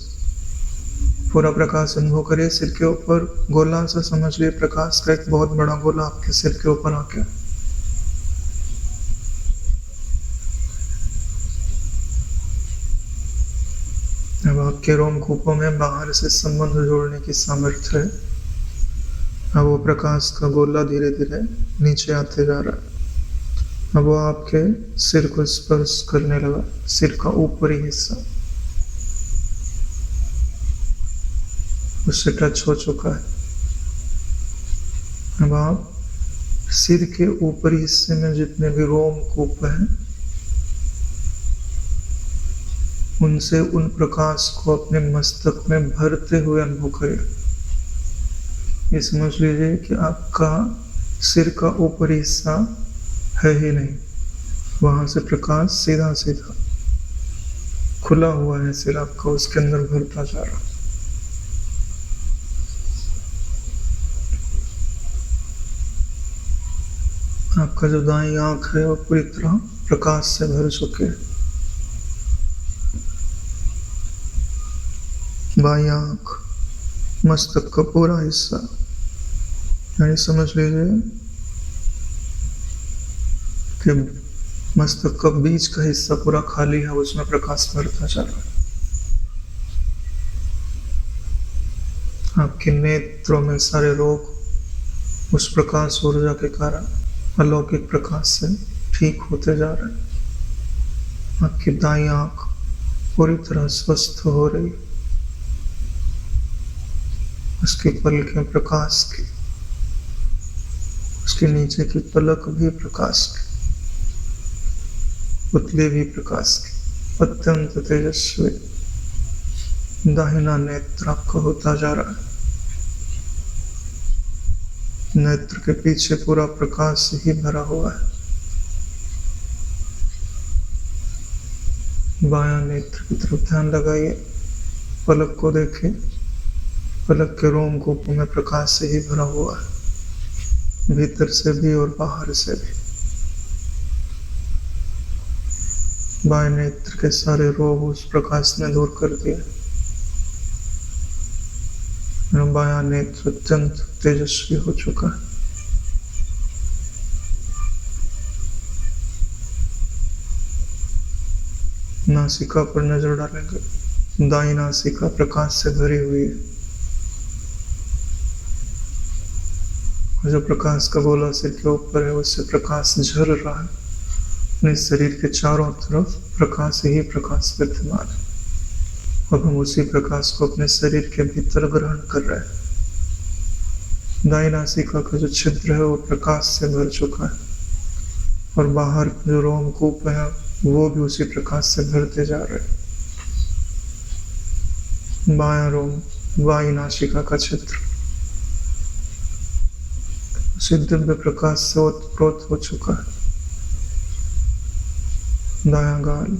पूरा प्रकाश अनुभव करिए। सिर के ऊपर गोला सा समझ लिए, प्रकाश का एक बहुत बड़ा गोला आपके सिर के ऊपर आके। अब आपके रोमकूपों में बाहर से संबंध जोड़ने की सामर्थ्य है। अब वो प्रकाश का गोला धीरे धीरे नीचे आते जा रहा है। अब वो आपके सिर को स्पर्श करने लगा, सिर का ऊपरी हिस्सा उससे टच हो चुका है। अब आप सिर के ऊपरी हिस्से में जितने भी रोमकूप हैं उनसे उन प्रकाश को अपने मस्तक में भरते हुए अनुभव करें। ये समझ लीजिए कि आपका सिर का ऊपरी हिस्सा है ही नहीं, वहां से प्रकाश सीधा सीधा खुला हुआ है सिर आपका, उसके अंदर भरता जा रहा। आपका जो दाईं आंख है वो पूरी तरह प्रकाश से भर चुके। बाईं आंख, मस्तक का पूरा हिस्सा, यानी समझ लीजिए कि मस्तक का बीच का हिस्सा पूरा खाली है, उसमें प्रकाश भरता जा रहा है। आपके नेत्रों में सारे रोग उस प्रकाश ऊर्जा के कारण अलौकिक प्रकाश से ठीक होते जा रहे हैं। आपकी दाईं आंख पूरी तरह स्वस्थ हो रही, उसकी पलकें प्रकाश की, उसके नीचे की पलक भी प्रकाश की, पुतली भी प्रकाश की, अत्यंत तेजस्वी दाहिना नेत्र आपका होता जा रहा है। नेत्र के पीछे पूरा प्रकाश ही भरा हुआ है। बायां नेत्र की तरफ ध्यान लगाइए, पलक को देखें, पलक के रोमकूपों में प्रकाश से ही भरा हुआ है, भीतर से भी और बाहर से भी। बाएं नेत्र के सारे रोग उस प्रकाश ने दूर कर दिए। बायां नेत्र अत्यंत तेजस्वी हो चुका है। नासिका पर नजर डालेंगे, दाईं नासिका प्रकाश से भरी हुई है। और जो प्रकाश का गोला सिर के ऊपर है उससे प्रकाश झर रहा है। अपने शरीर के चारों तरफ प्रकाश ही प्रकाश विद्यमान है। अब हम उसी प्रकाश को अपने शरीर के भीतर ग्रहण कर रहे हैं। दाईं नासिका का जो छिद्र है वो प्रकाश से भर चुका है और बाहर जो रोमकूप है वो भी उसी प्रकाश से भरते जा रहे हैं। बायां रोम, बाईं नासिका का छिद्र उसी दिव्य प्रकाश से ओतप्रोत हो चुका है। दायां गाल,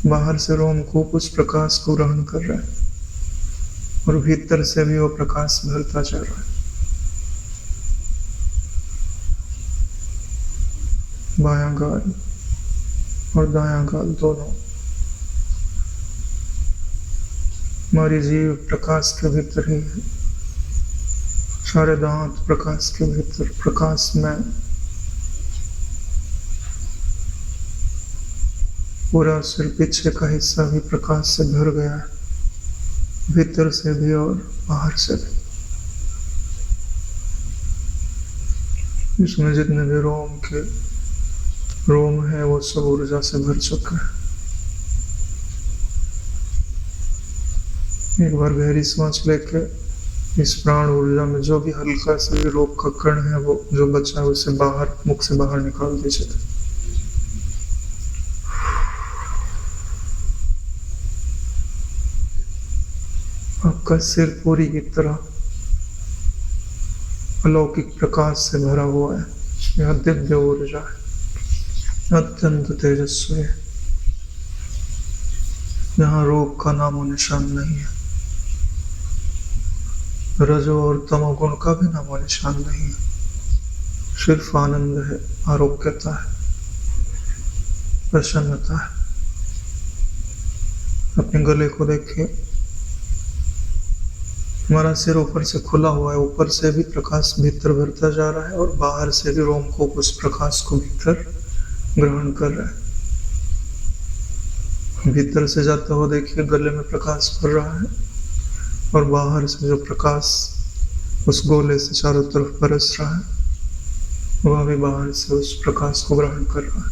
बाहर से रोमकूप उस प्रकाश को ग्रहण कर रहा है और भीतर से भी वो प्रकाश भरता जा रहा है। बायां गाल और दायां गाल दोनों, हमारी जीव प्रकाश के भीतर ही है। सारे दांत प्रकाश के भीतर, प्रकाश में पूरा सिर, पीछे का हिस्सा भी प्रकाश से भर गया है, भीतर से भी और बाहर से भी। इसमें जितने भी रोम है वो सब ऊर्जा से भर चुका है। एक बार गहरी सांस लेके इस प्राण ऊर्जा में जो भी हल्का सा भी रोग का कण है वो जो बचा है उसे बाहर, मुख से बाहर निकाल दीजिए। आपका सिर पूरी की तरह अलौकिक प्रकाश से भरा हुआ है। यह दिव्य ऊर्जा है, अत्यंत तेजस्वी है। यहाँ रोग का नामो निशान नहीं है, रजो और तमोगुण का भी नामो निशान नहीं है। सिर्फ आनंद है, आरोग्यता है, प्रसन्नता है। अपने गले को देखिए, हमारा सिर ऊपर से खुला हुआ है, ऊपर से भी प्रकाश भीतर भरता जा रहा है और बाहर से भी रोमकूप उस प्रकाश को भीतर ग्रहण कर रहा है। भीतर से जाता हुआ देखिए, गले में प्रकाश भर रहा है और बाहर से जो प्रकाश उस गोले से चारों तरफ बरस रहा है, वह भी बाहर से उस प्रकाश को ग्रहण कर रहा है।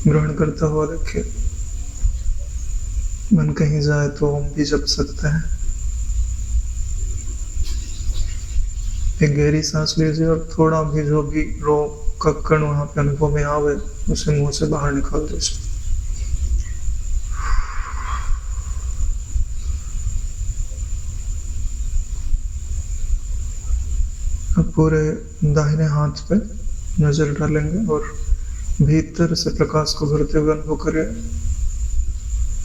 ग्रहण करता हुआ देखिए, मन कहीं जाए तो ओम भी जप सकते हैं। एक गहरी सांस लीजिए और थोड़ा भी जो भी रोग का कण वहां पे अनुभव में आवे, उसे मुंह से बाहर निकाल दीजिए। अब पूरे दाहिने हाथ पे नजर डालेंगे और भीतर से प्रकाश को भरते हुए अनुभव करें।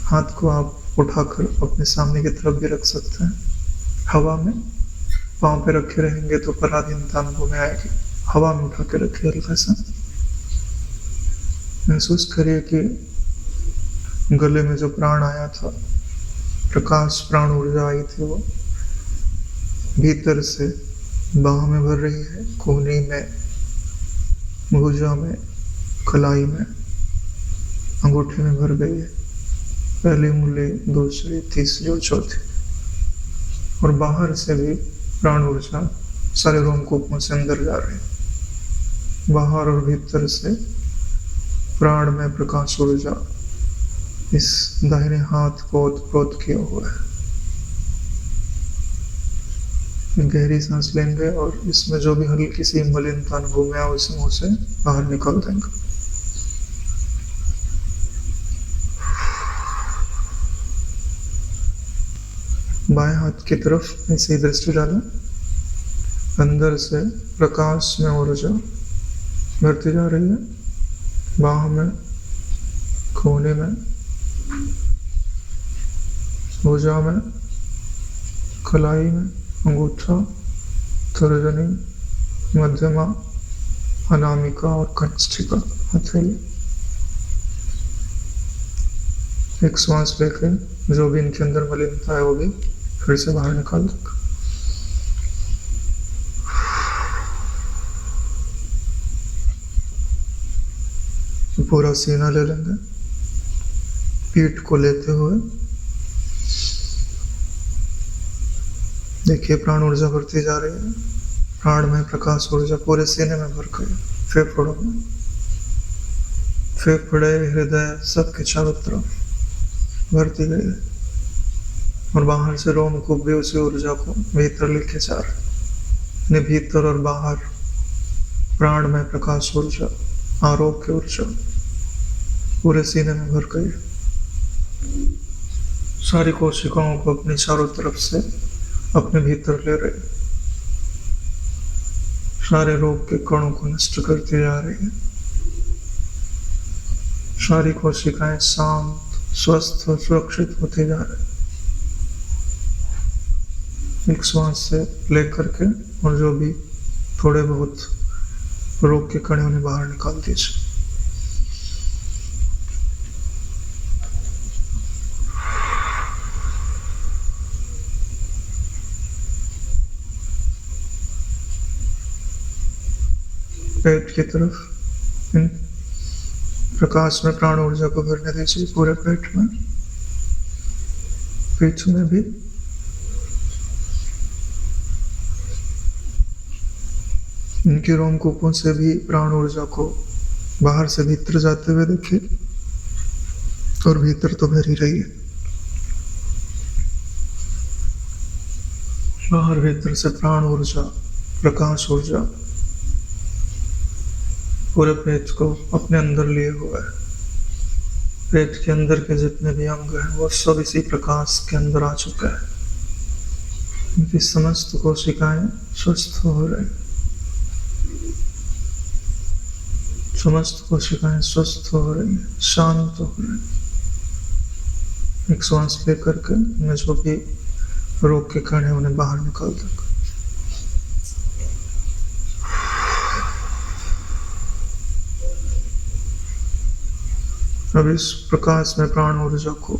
हाथ को आप उठाकर अपने सामने की तरफ भी रख सकते हैं। हवा में पांव पे रखे रहेंगे तो पराधीनता अनुभव में आएगी। हवा में उठा के रखिए, हल्का सा महसूस करिए कि गले में जो प्राण आया था, प्रकाश प्राण ऊर्जा आई थी, वो भीतर से बाह में भर रही है, कोहनी में, भुजा में, कलाई में, अंगूठे में भर गई है। पहली उंगली, दूसरी, तीसरी और चौथी। और बाहर से भी प्राण ऊर्जा सारे रोमकूपों से अंदर जा रही है। बाहर और भीतर से प्राण में प्रकाश ऊर्जा इस दाहिने हाथ को ओतप्रोत किया हुआ है। गहरी सांस लेंगे और इसमें जो भी हल्की सी मलिनता अनुभव में आए, उसे मुंह से बाहर निकाल देंगे। बाएं हाथ की तरफ ऐसे ही दृष्टि डालें। अंदर से प्रकाश में ऊर्जा बढ़ती जा रही है। बाह में, कोहनी में, भुजा में, कलाई में, अंगूठा, तर्जनी, मध्यमा, अनामिका और कनिष्ठिका, हथेली। एक श्वास लेकर जो भी इनके अंदर मलिनता है वो भी फिर से बाहर निकाल देगा। पूरा सीना ले लेंगे, पीठ को लेते हुए देखिए प्राण ऊर्जा बढ़ती जा रही है। प्राण में प्रकाश ऊर्जा पूरे सीने में भर गई, फेफड़ों में, फेफड़े, हृदय, सबके चारों तरफ भरती गई है। और बाहर से रोमकूप भी उसी ऊर्जा को भीतर लेके जा रहे हैं। भीतर और बाहर प्राण में प्रकाश ऊर्जा, आरोग्य ऊर्जा पूरे सीने में भर गई। सारी कोशिकाओं को अपनी चारों तरफ से अपने भीतर ले रही, सारे रोग के कणों को नष्ट करती जा रही है। सारी कोशिकाएं शांत, स्वस्थ और सुरक्षित होती जा रही। एक श्वास से लेकर के और जो भी थोड़े बहुत रोग के कण उन्हें बाहर निकाल दीजिए। पेट की तरफ इन प्रकाश में प्राण ऊर्जा को भरने दीजिए, पूरे पेट में, पीठ में भी। इनके रोमकूपों से भी प्राण ऊर्जा को बाहर से भीतर जाते हुए देखिए, और भीतर तो भर ही रही है। बाहर भीतर से प्राण ऊर्जा, प्रकाश ऊर्जा पूरे पेट को अपने अंदर लिए हुआ है। पेट के अंदर के जितने भी अंग हैं वो सब इसी प्रकाश के अंदर आ चुका है। इनकी समस्त कोशिकाएं स्वस्थ हो रही, समस्त कोशिकाएं स्वस्थ हो रही, शांत हो रही। एक श्वास लेकर के में जो भी रोग के कण है उन्हें बाहर निकाल दो। अब इस प्रकाश में प्राण ऊर्जा को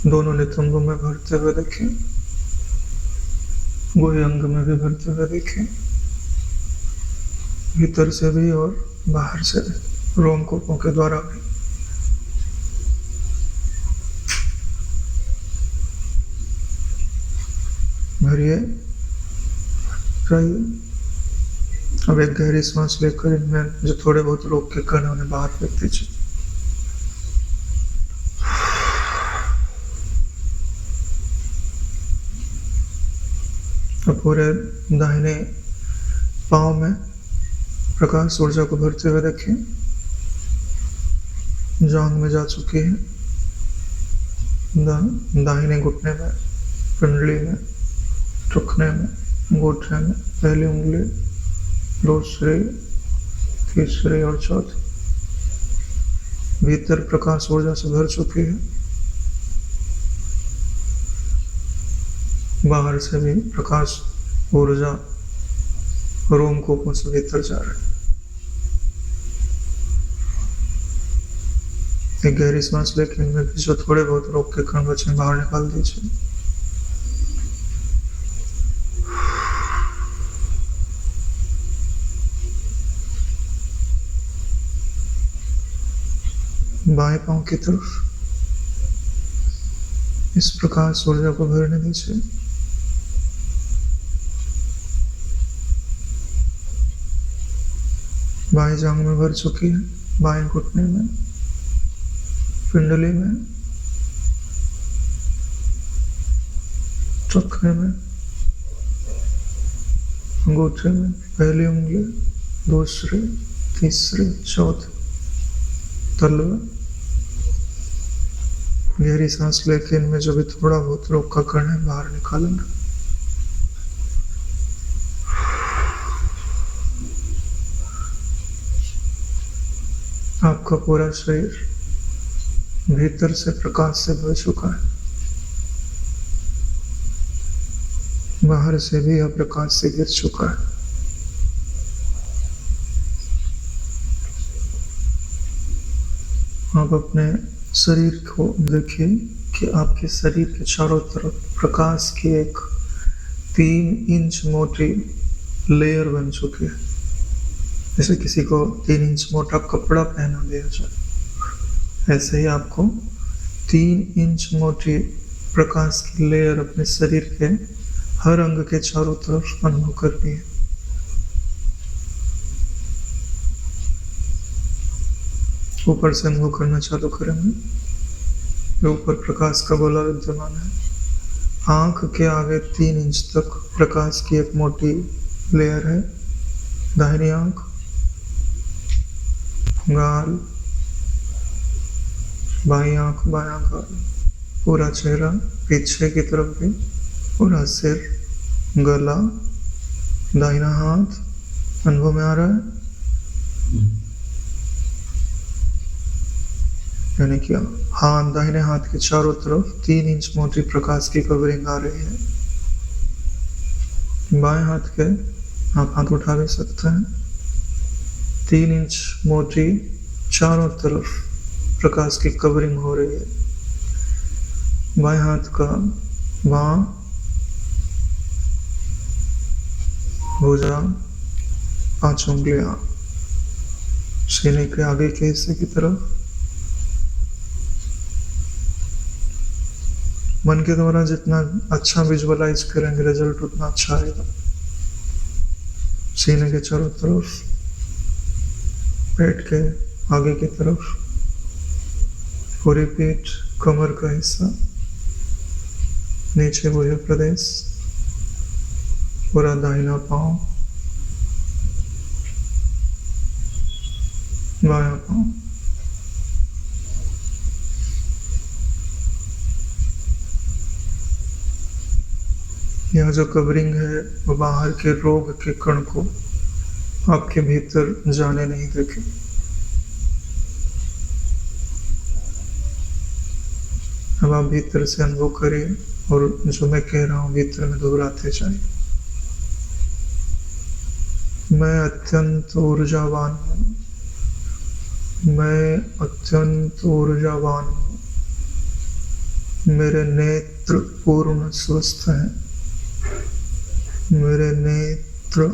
दोनों नितंबों में भरते हुए देखें, गुह्य अंग में भी भरते हुए देखें, भीतर से भी और बाहर से भी, रोमकूपों के द्वारा भी। भरिए, रहिए। अब एक गहरी सांस लेकर इनमें जो थोड़े बहुत रोग के कण उन्हें बाहर फेंक दीजिए। अब पूरे दाहिने पांव में प्रकाश ऊर्जा को भरते हुए देखें, जांघ में जा चुकी है, दाहिने घुटने में, पिंडली में, टुकने में, अंगूठे में, पहली उंगली, दूसरी, तीसरी और चौथी। भीतर प्रकाश ऊर्जा से भर चुकी है, बाहर से भी प्रकाश ऊर्जा रोमकूपों से भीतर जा रही है। एक गहरी सांस लेकर इनमें भी जो थोड़े बहुत रोग के कण बचे बाहर निकाल दीजिए। बाएं पांव की तरफ इस प्रकाश ऊर्जा को भरने दीजिए। बाएं जांघ में भर चुकी है, बाएं घुटने में, पिंडली में, टखने में, अंगूठे में, पहली उंगली, दूसरी, तीसरी, चौथी, तलवा। गहरी सांस लेके इनमें जो भी थोड़ा बहुत रोग का कण है बाहर निकालेंगे। आपका पूरा शरीर भीतर से प्रकाश से भर चुका है, बाहर से भी यह प्रकाश से गिर चुका है। आप अपने शरीर को देखिए कि आपके शरीर के चारों तरफ प्रकाश की एक 3 इंच मोटी लेयर बन चुकी है। जैसे किसी को 3 इंच मोटा कपड़ा पहना दिया जाए, ऐसे ही आपको 3 इंच मोटी प्रकाश की लेयर अपने शरीर के हर अंग के चारों तरफ अनुभव करनी है। ऊपर से अनुभव करना चालू करेंगे। ऊपर प्रकाश का गोला विद्यमान है, आंख के आगे 3 इंच तक प्रकाश की एक मोटी लेयर है। दाहिनी आंख, गाल, बाईं आंख, बायां गाल, पूरा चेहरा, पीछे की तरफ भी पूरा सिर, गला, दाहिना हाथ अनुभव में आ रहा है। यानी कि हाथ, दाहिने हाथ के चारों तरफ 3 इंच मोटी प्रकाश की कवरिंग आ रही है। बाएं हाथ के आप हाथ उठा भी सकते हैं। 3 इंच मोटी चारों तरफ प्रकाश की कवरिंग हो रही है। बाएं हाथ का बाँ, भुजा, 5 उंगलियां सीने के आगे के हिस्से की तरफ। मन के द्वारा जितना अच्छा विजुअलाइज करेंगे रिजल्ट उतना अच्छा आएगा। सीने के चारों तरफ, पेट के आगे की तरफ, पूरी पीठ, कमर का हिस्सा, नीचे गुह्य प्रदेश, पूरा दाहिना पांव, बायां पांव, यह जो कवरिंग है वो बाहर के रोग के कण को आपके भीतर जाने नहीं देगी। अब आप भीतर से अनुभव करिए और जो मैं कह रहा हूं भीतर में दोहराते जाइए। मैं अत्यंत ऊर्जावान हूं। मैं अत्यंत ऊर्जावान हूं। मेरे नेत्र पूर्ण स्वस्थ हैं। मेरे नेत्र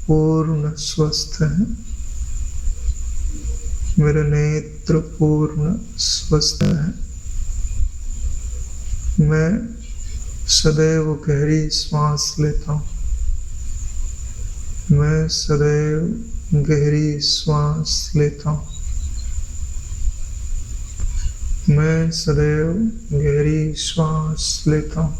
पूर्ण स्वस्थ हैं। मेरे नेत्र पूर्ण स्वस्थ हैं। मैं सदैव गहरी श्वास लेता हूं। मैं सदैव गहरी श्वास लेता हूं। मैं सदैव गहरी श्वास लेता हूं।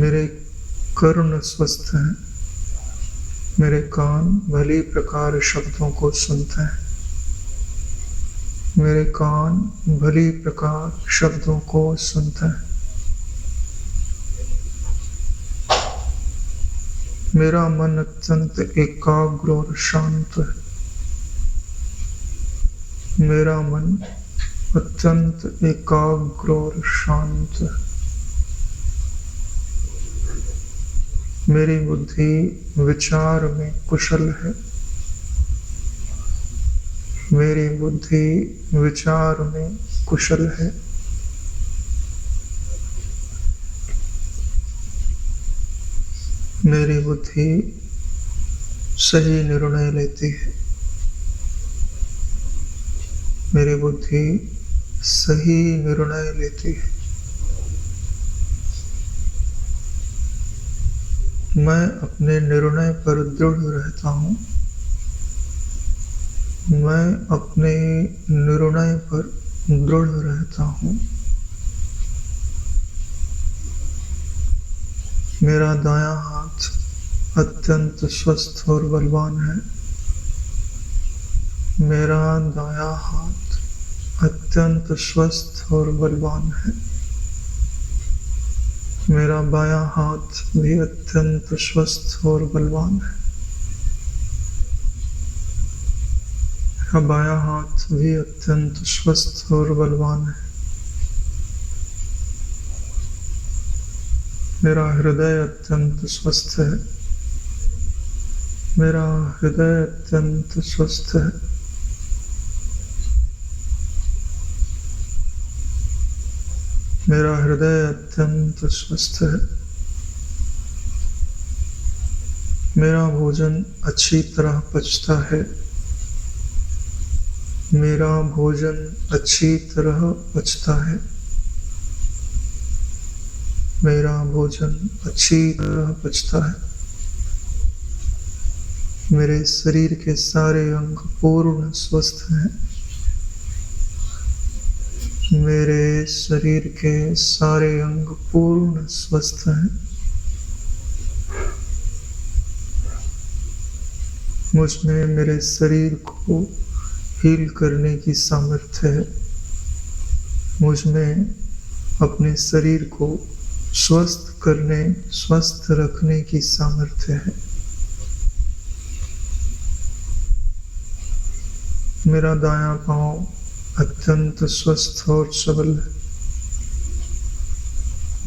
मेरे कर्ण स्वस्थ हैं। मेरे कान भली प्रकार शब्दों को सुनते हैं। मेरे कान भली प्रकार शब्दों को सुनते हैं। मेरा मन अत्यंत एकाग्र और शांत है। मेरा मन अत्यंत एकाग्र और शांत है। मेरी बुद्धि विचार में कुशल है। मेरी बुद्धि विचार में कुशल है। मेरी बुद्धि सही निर्णय लेती है। मेरी बुद्धि सही निर्णय लेती है। मैं अपने निर्णय पर दृढ़ रहता हूं। मैं अपने निर्णय पर दृढ़ रहता हूं। मेरा दायां हाथ अत्यंत स्वस्थ और बलवान है। मेरा दायां हाथ अत्यंत स्वस्थ और बलवान है। मेरा बायां हाथ भी अत्यंत स्वस्थ और बलवान है। मेरा बायां हाथ भी अत्यंत स्वस्थ और बलवान है। मेरा हृदय अत्यंत स्वस्थ है। मेरा हृदय अत्यंत स्वस्थ है। मेरा हृदय अत्यंत स्वस्थ है। मेरा भोजन अच्छी तरह पचता है। मेरा भोजन अच्छी तरह पचता है। मेरा भोजन अच्छी तरह पचता है। मेरे शरीर के सारे अंग पूर्ण स्वस्थ हैं। मेरे शरीर के सारे अंग पूर्ण स्वस्थ हैं। मुझ में मेरे शरीर को हील करने की सामर्थ्य है। मुझ में अपने शरीर को स्वस्थ करने, स्वस्थ रखने की सामर्थ्य है। मेरा दायां पांव अत्यंत स्वस्थ और सबल है।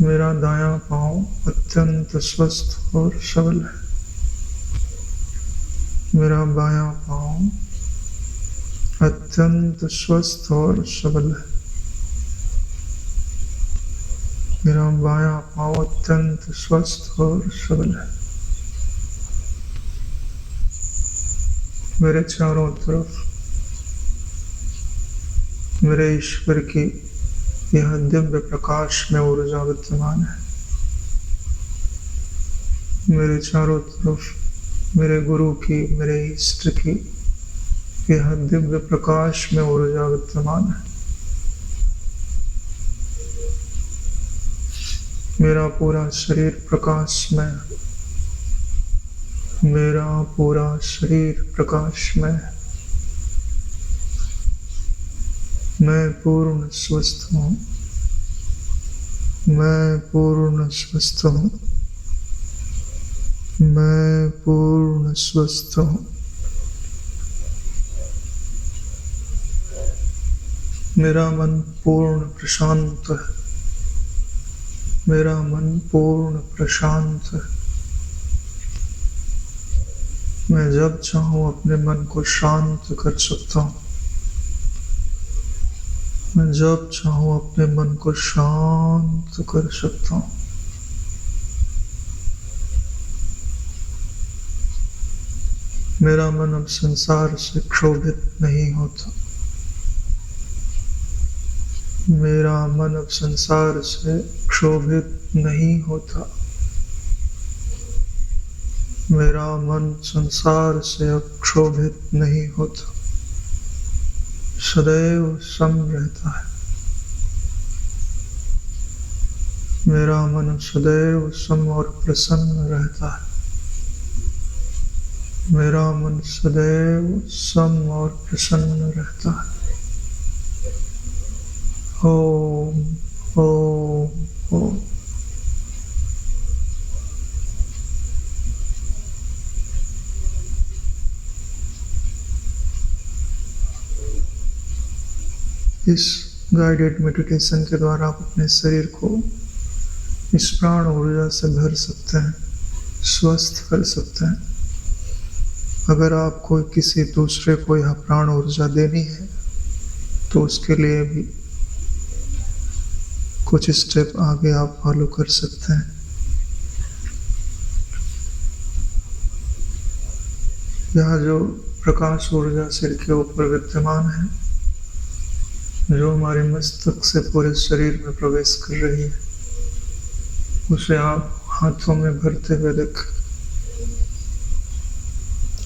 मेरा दायां पांव अत्यंत स्वस्थ और सबल है। मेरा बायां पांव अत्यंत स्वस्थ और सबल है। मेरा बायां पांव अत्यंत स्वस्थ और सबल है। मेरे चारों तरफ मेरे ईश्वर की यह दिव्य प्रकाश में ऊर्जा विद्यमान है। मेरे चारों तरफ मेरे गुरु की, मेरे इष्ट की यह दिव्य प्रकाश में ऊर्जा विद्यमान है। मेरा पूरा शरीर प्रकाशमय है। मेरा पूरा शरीर प्रकाशमय है। मैं पूर्ण स्वस्थ हूँ, मैं पूर्ण स्वस्थ हूँ, मैं पूर्ण स्वस्थ हूँ। मेरा मन पूर्ण प्रशांत है, मेरा मन पूर्ण प्रशांत है। मैं जब चाहूँ अपने मन को शांत कर सकता हूँ, मैं जब चाहूँ अपने मन को शांत कर सकता हूँ। मेरा मन अब संसार से क्षोभित नहीं होता, मेरा मन अब संसार से क्षोभित नहीं होता, मेरा मन संसार से अब क्षोभित नहीं होता, सदैव सम रहता है। मेरा मन सदैव सम और प्रसन्न रहता है, मेरा मन सदैव सम और प्रसन्न रहता है। ओम ओम ओम। इस गाइडेड मेडिटेशन के द्वारा आप अपने शरीर को इस प्राण ऊर्जा से भर सकते हैं, स्वस्थ कर सकते हैं। अगर आपको किसी दूसरे को यह प्राण ऊर्जा देनी है तो उसके लिए भी कुछ स्टेप आगे आप फॉलो कर सकते हैं। यह जो प्रकाश ऊर्जा सिर के ऊपर विद्यमान है, जो हमारे मस्तक से पूरे शरीर में प्रवेश कर रही है, उसे आप हाथों में भरते हुए देखें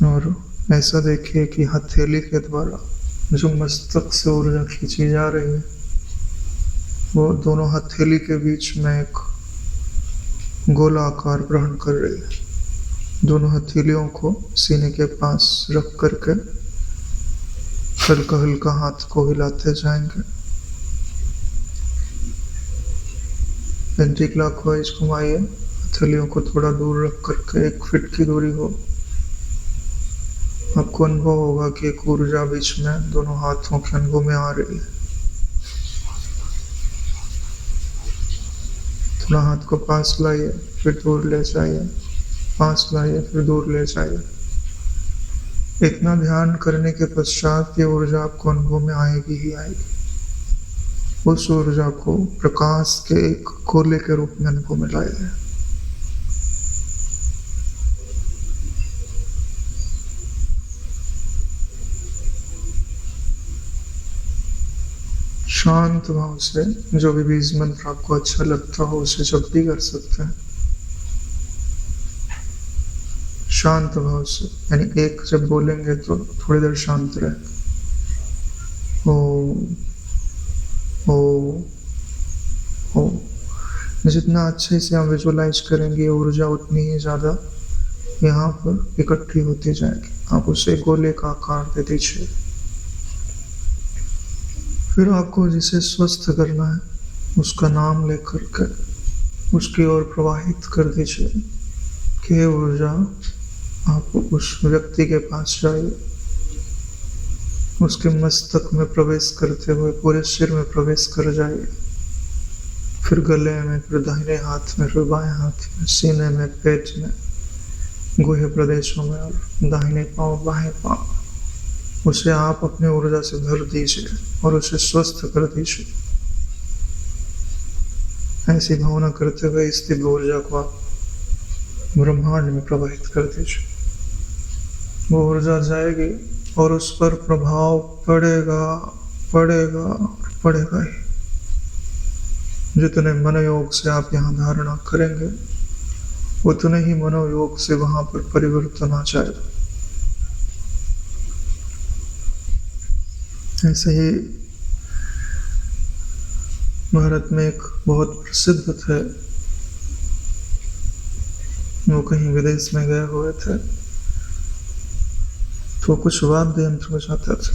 और ऐसा देखिए कि हथेली के द्वारा जो मस्तक से ऊर्जा खींची जा रही है, वो दोनों हथेली के बीच में एक गोलाकार ग्रहण कर रही है। दोनों हथेलियों को सीने के पास रख करके हल्का हल्का हाथ को हिलाते जाएंगे। एंटी क्लॉकवाइज घुमाइए, हथेलियों को थोड़ा दूर रख करके 1 फीट की दूरी हो। आपको अनुभव होगा कि एक ऊर्जा बीच में दोनों हाथों के अनुभव में आ रही है। थोड़ा हाथ को पास लाइए, फिर दूर ले जाइए, पास लाइए, फिर दूर ले जाइए। इतना ध्यान करने के पश्चात ये ऊर्जा आपको अनुभव में आएगी ही आएगी। उस ऊर्जा को प्रकाश के एक गोले के रूप में अनुभव में लाइए। शांत भाव से जो भी बीज मंत्र आपको अच्छा लगता हो उसे जब भी कर सकते हैं। शांत भाव से, यानी एक जब बोलेंगे तो थोड़ी देर शांत रहे। ओ ओ ओ। जितना अच्छे से आप विजुअलाइज करेंगे ऊर्जा उतनी ही ज़्यादा यहाँ पर इकट्ठी होती जाएगी। आप उसे गोले का आकार दे दीजिए। फिर आपको जिसे स्वस्थ करना है उसका नाम लेकर के उसकी ओर प्रवाहित कर दीजिए कि ऊर्जा आप उस व्यक्ति के पास जाइए, उसके मस्तक में प्रवेश करते हुए पूरे सिर में प्रवेश कर जाइए, फिर गले में, फिर दाहिने हाथ में, फिर बाएं हाथ में, सीने में, पेट में, गुहे प्रदेशों में और दाहिने पांव, बाएं पांव। उसे आप अपने ऊर्जा से भर दीजिए और उसे स्वस्थ कर दीजिए। ऐसी भावना करते हुए इस दिव्य ऊर्जा को आप ब्रह्मांड में प्रवाहित कर दीजिए। वो ऊर्जा जाएगी और उस पर प्रभाव पड़ेगा, पड़ेगा और पड़ेगा ही। जितने मनोयोग से आप यहाँ धारणा करेंगे उतने ही मनोयोग से वहां पर परिवर्तन आ जाएगा। ऐसे ही भारत में एक बहुत प्रसिद्ध थे, वो कहीं विदेश में गए हुए थे तो कुछ वाद्य यंत्र बजाते थे।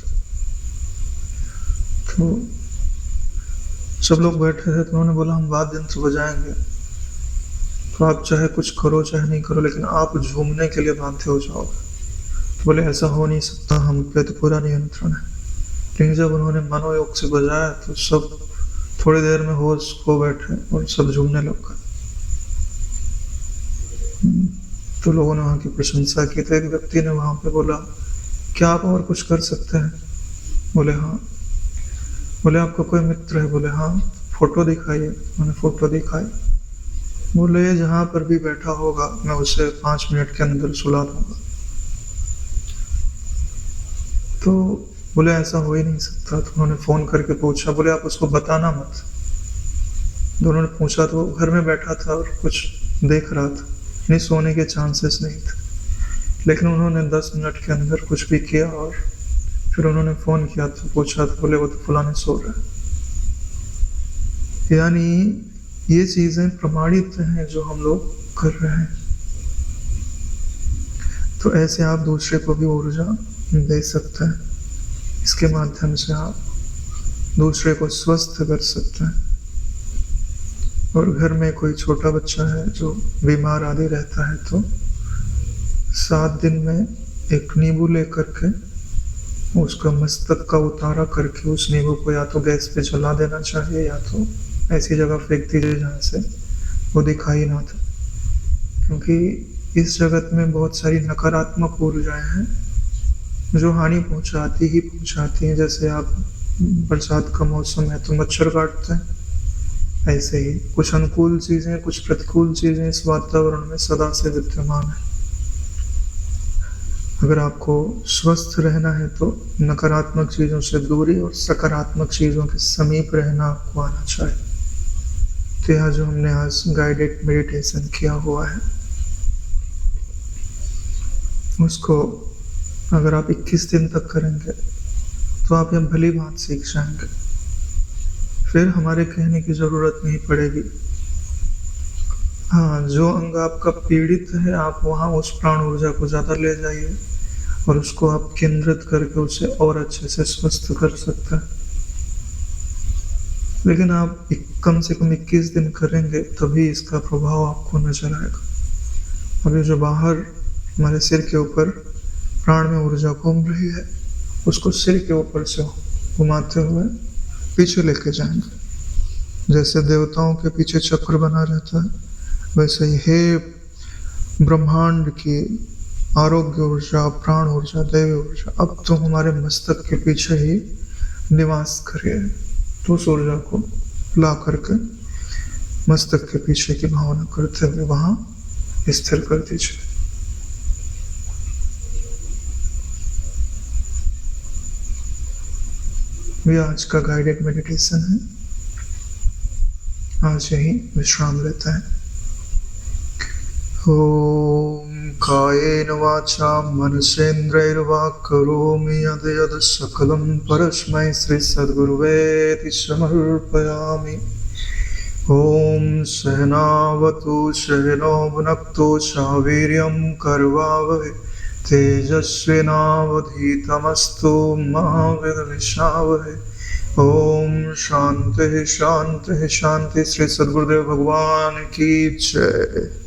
तो सब लोग बैठे थे तो उन्होंने बोला हम वाद्य यंत्र बजाएंगे, तो आप चाहे कुछ करो चाहे नहीं करो, लेकिन आप झूमने के लिए बाध्य हो जाओगे। तो बोले ऐसा हो नहीं सकता, हम पे तो पूरा नियंत्रण है। लेकिन जब उन्होंने मनोयोग से बजाया तो सब थोड़ी देर में होश खो बैठे और सब झूमने लग गए। तो लोगों ने वहाँ की प्रशंसा की। तो एक व्यक्ति ने वहाँ पे बोला क्या आप और कुछ कर सकते हैं? बोले हाँ। बोले आपका कोई मित्र है? बोले हाँ। फोटो दिखाइए। मैंने फोटो दिखाई। बोले जहाँ पर भी बैठा होगा मैं उसे 5 मिनट के अंदर सुला दूंगा। तो बोले ऐसा हो ही नहीं सकता। तो उन्होंने फोन करके पूछा, बोले आप उसको बताना मत। दोनों ने पूछा तो घर में बैठा था और कुछ देख रहा था, नहीं सोने के चांसेस नहीं थे। लेकिन उन्होंने 10 मिनट के अंदर कुछ भी किया और फिर उन्होंने फोन किया तो पूछा तो बोले वो तो फलाने सो रहा है। यानी ये चीजें प्रमाणित हैं जो हम लोग कर रहे हैं। तो ऐसे आप दूसरे को भी ऊर्जा दे सकते हैं। इसके माध्यम से आप दूसरे को स्वस्थ कर सकते हैं। और घर में कोई छोटा बच्चा है जो बीमार आदि रहता है तो 7 दिन में एक नींबू लेकर के उसका मस्तक का उतारा करके उस नींबू को या तो गैस पे जला देना चाहिए या तो ऐसी जगह फेंक दीजिए जहाँ से वो दिखाई ना दे। क्योंकि इस जगत में बहुत सारी नकारात्मक ऊर्जाएं हैं जो हानि पहुंचाती ही पहुंचाती हैं। जैसे आप बरसात का मौसम है तो मच्छर काटते हैं, ऐसे ही कुछ अनुकूल चीजें कुछ प्रतिकूल चीजें इस वातावरण में सदा से विद्यमान है। अगर आपको स्वस्थ रहना है तो नकारात्मक चीजों से दूरी और सकारात्मक चीजों के समीप रहना आपको आना चाहिए। तो यह जो हमने आज गाइडेड मेडिटेशन किया हुआ है उसको अगर आप 21 दिन तक करेंगे तो आप यह भली बात सीख जाएंगे। फिर हमारे कहने की जरूरत नहीं पड़ेगी। हाँ, जो अंग आपका पीड़ित है आप वहाँ उस प्राण ऊर्जा को ज़्यादा ले जाइए और उसको आप केंद्रित करके उसे और अच्छे से स्वस्थ कर सकते हैं। लेकिन आप कम से कम 21 दिन करेंगे तभी इसका प्रभाव आपको नजर आएगा। अभी जो बाहर हमारे सिर के ऊपर प्राण में ऊर्जा घूम रही है उसको सिर के ऊपर से घुमाते हुए पीछे लेके जाएंगे। जैसे देवताओं के पीछे चक्र बना रहता है वैसे ही हे ब्रह्मांड की आरोग्य ऊर्जा, प्राण ऊर्जा, दैवी ऊर्जा अब तो हमारे मस्तक के पीछे ही निवास करिए। तो उस ऊर्जा को ला करके मस्तक के पीछे की भावना करते हुए वहां स्थिर कर दीजिए। ये आज का गाइडेड मेडिटेशन है। आज यही विश्राम लेता है। ओम कायेन वाचा मनसेन्द्रियैर्वा करोमि यद्यत् सकलं परस्मै श्री सद्गुरुवेति समर्पयामि। ओम सहनावतु सहनो भुनक्तु सह वीर्यं करवावहै तेजस्विनावधीतमस्तु मा विद्विषावहै। ओम शांति शांति शांति। श्री सद्गुरुदेव भगवान की जय।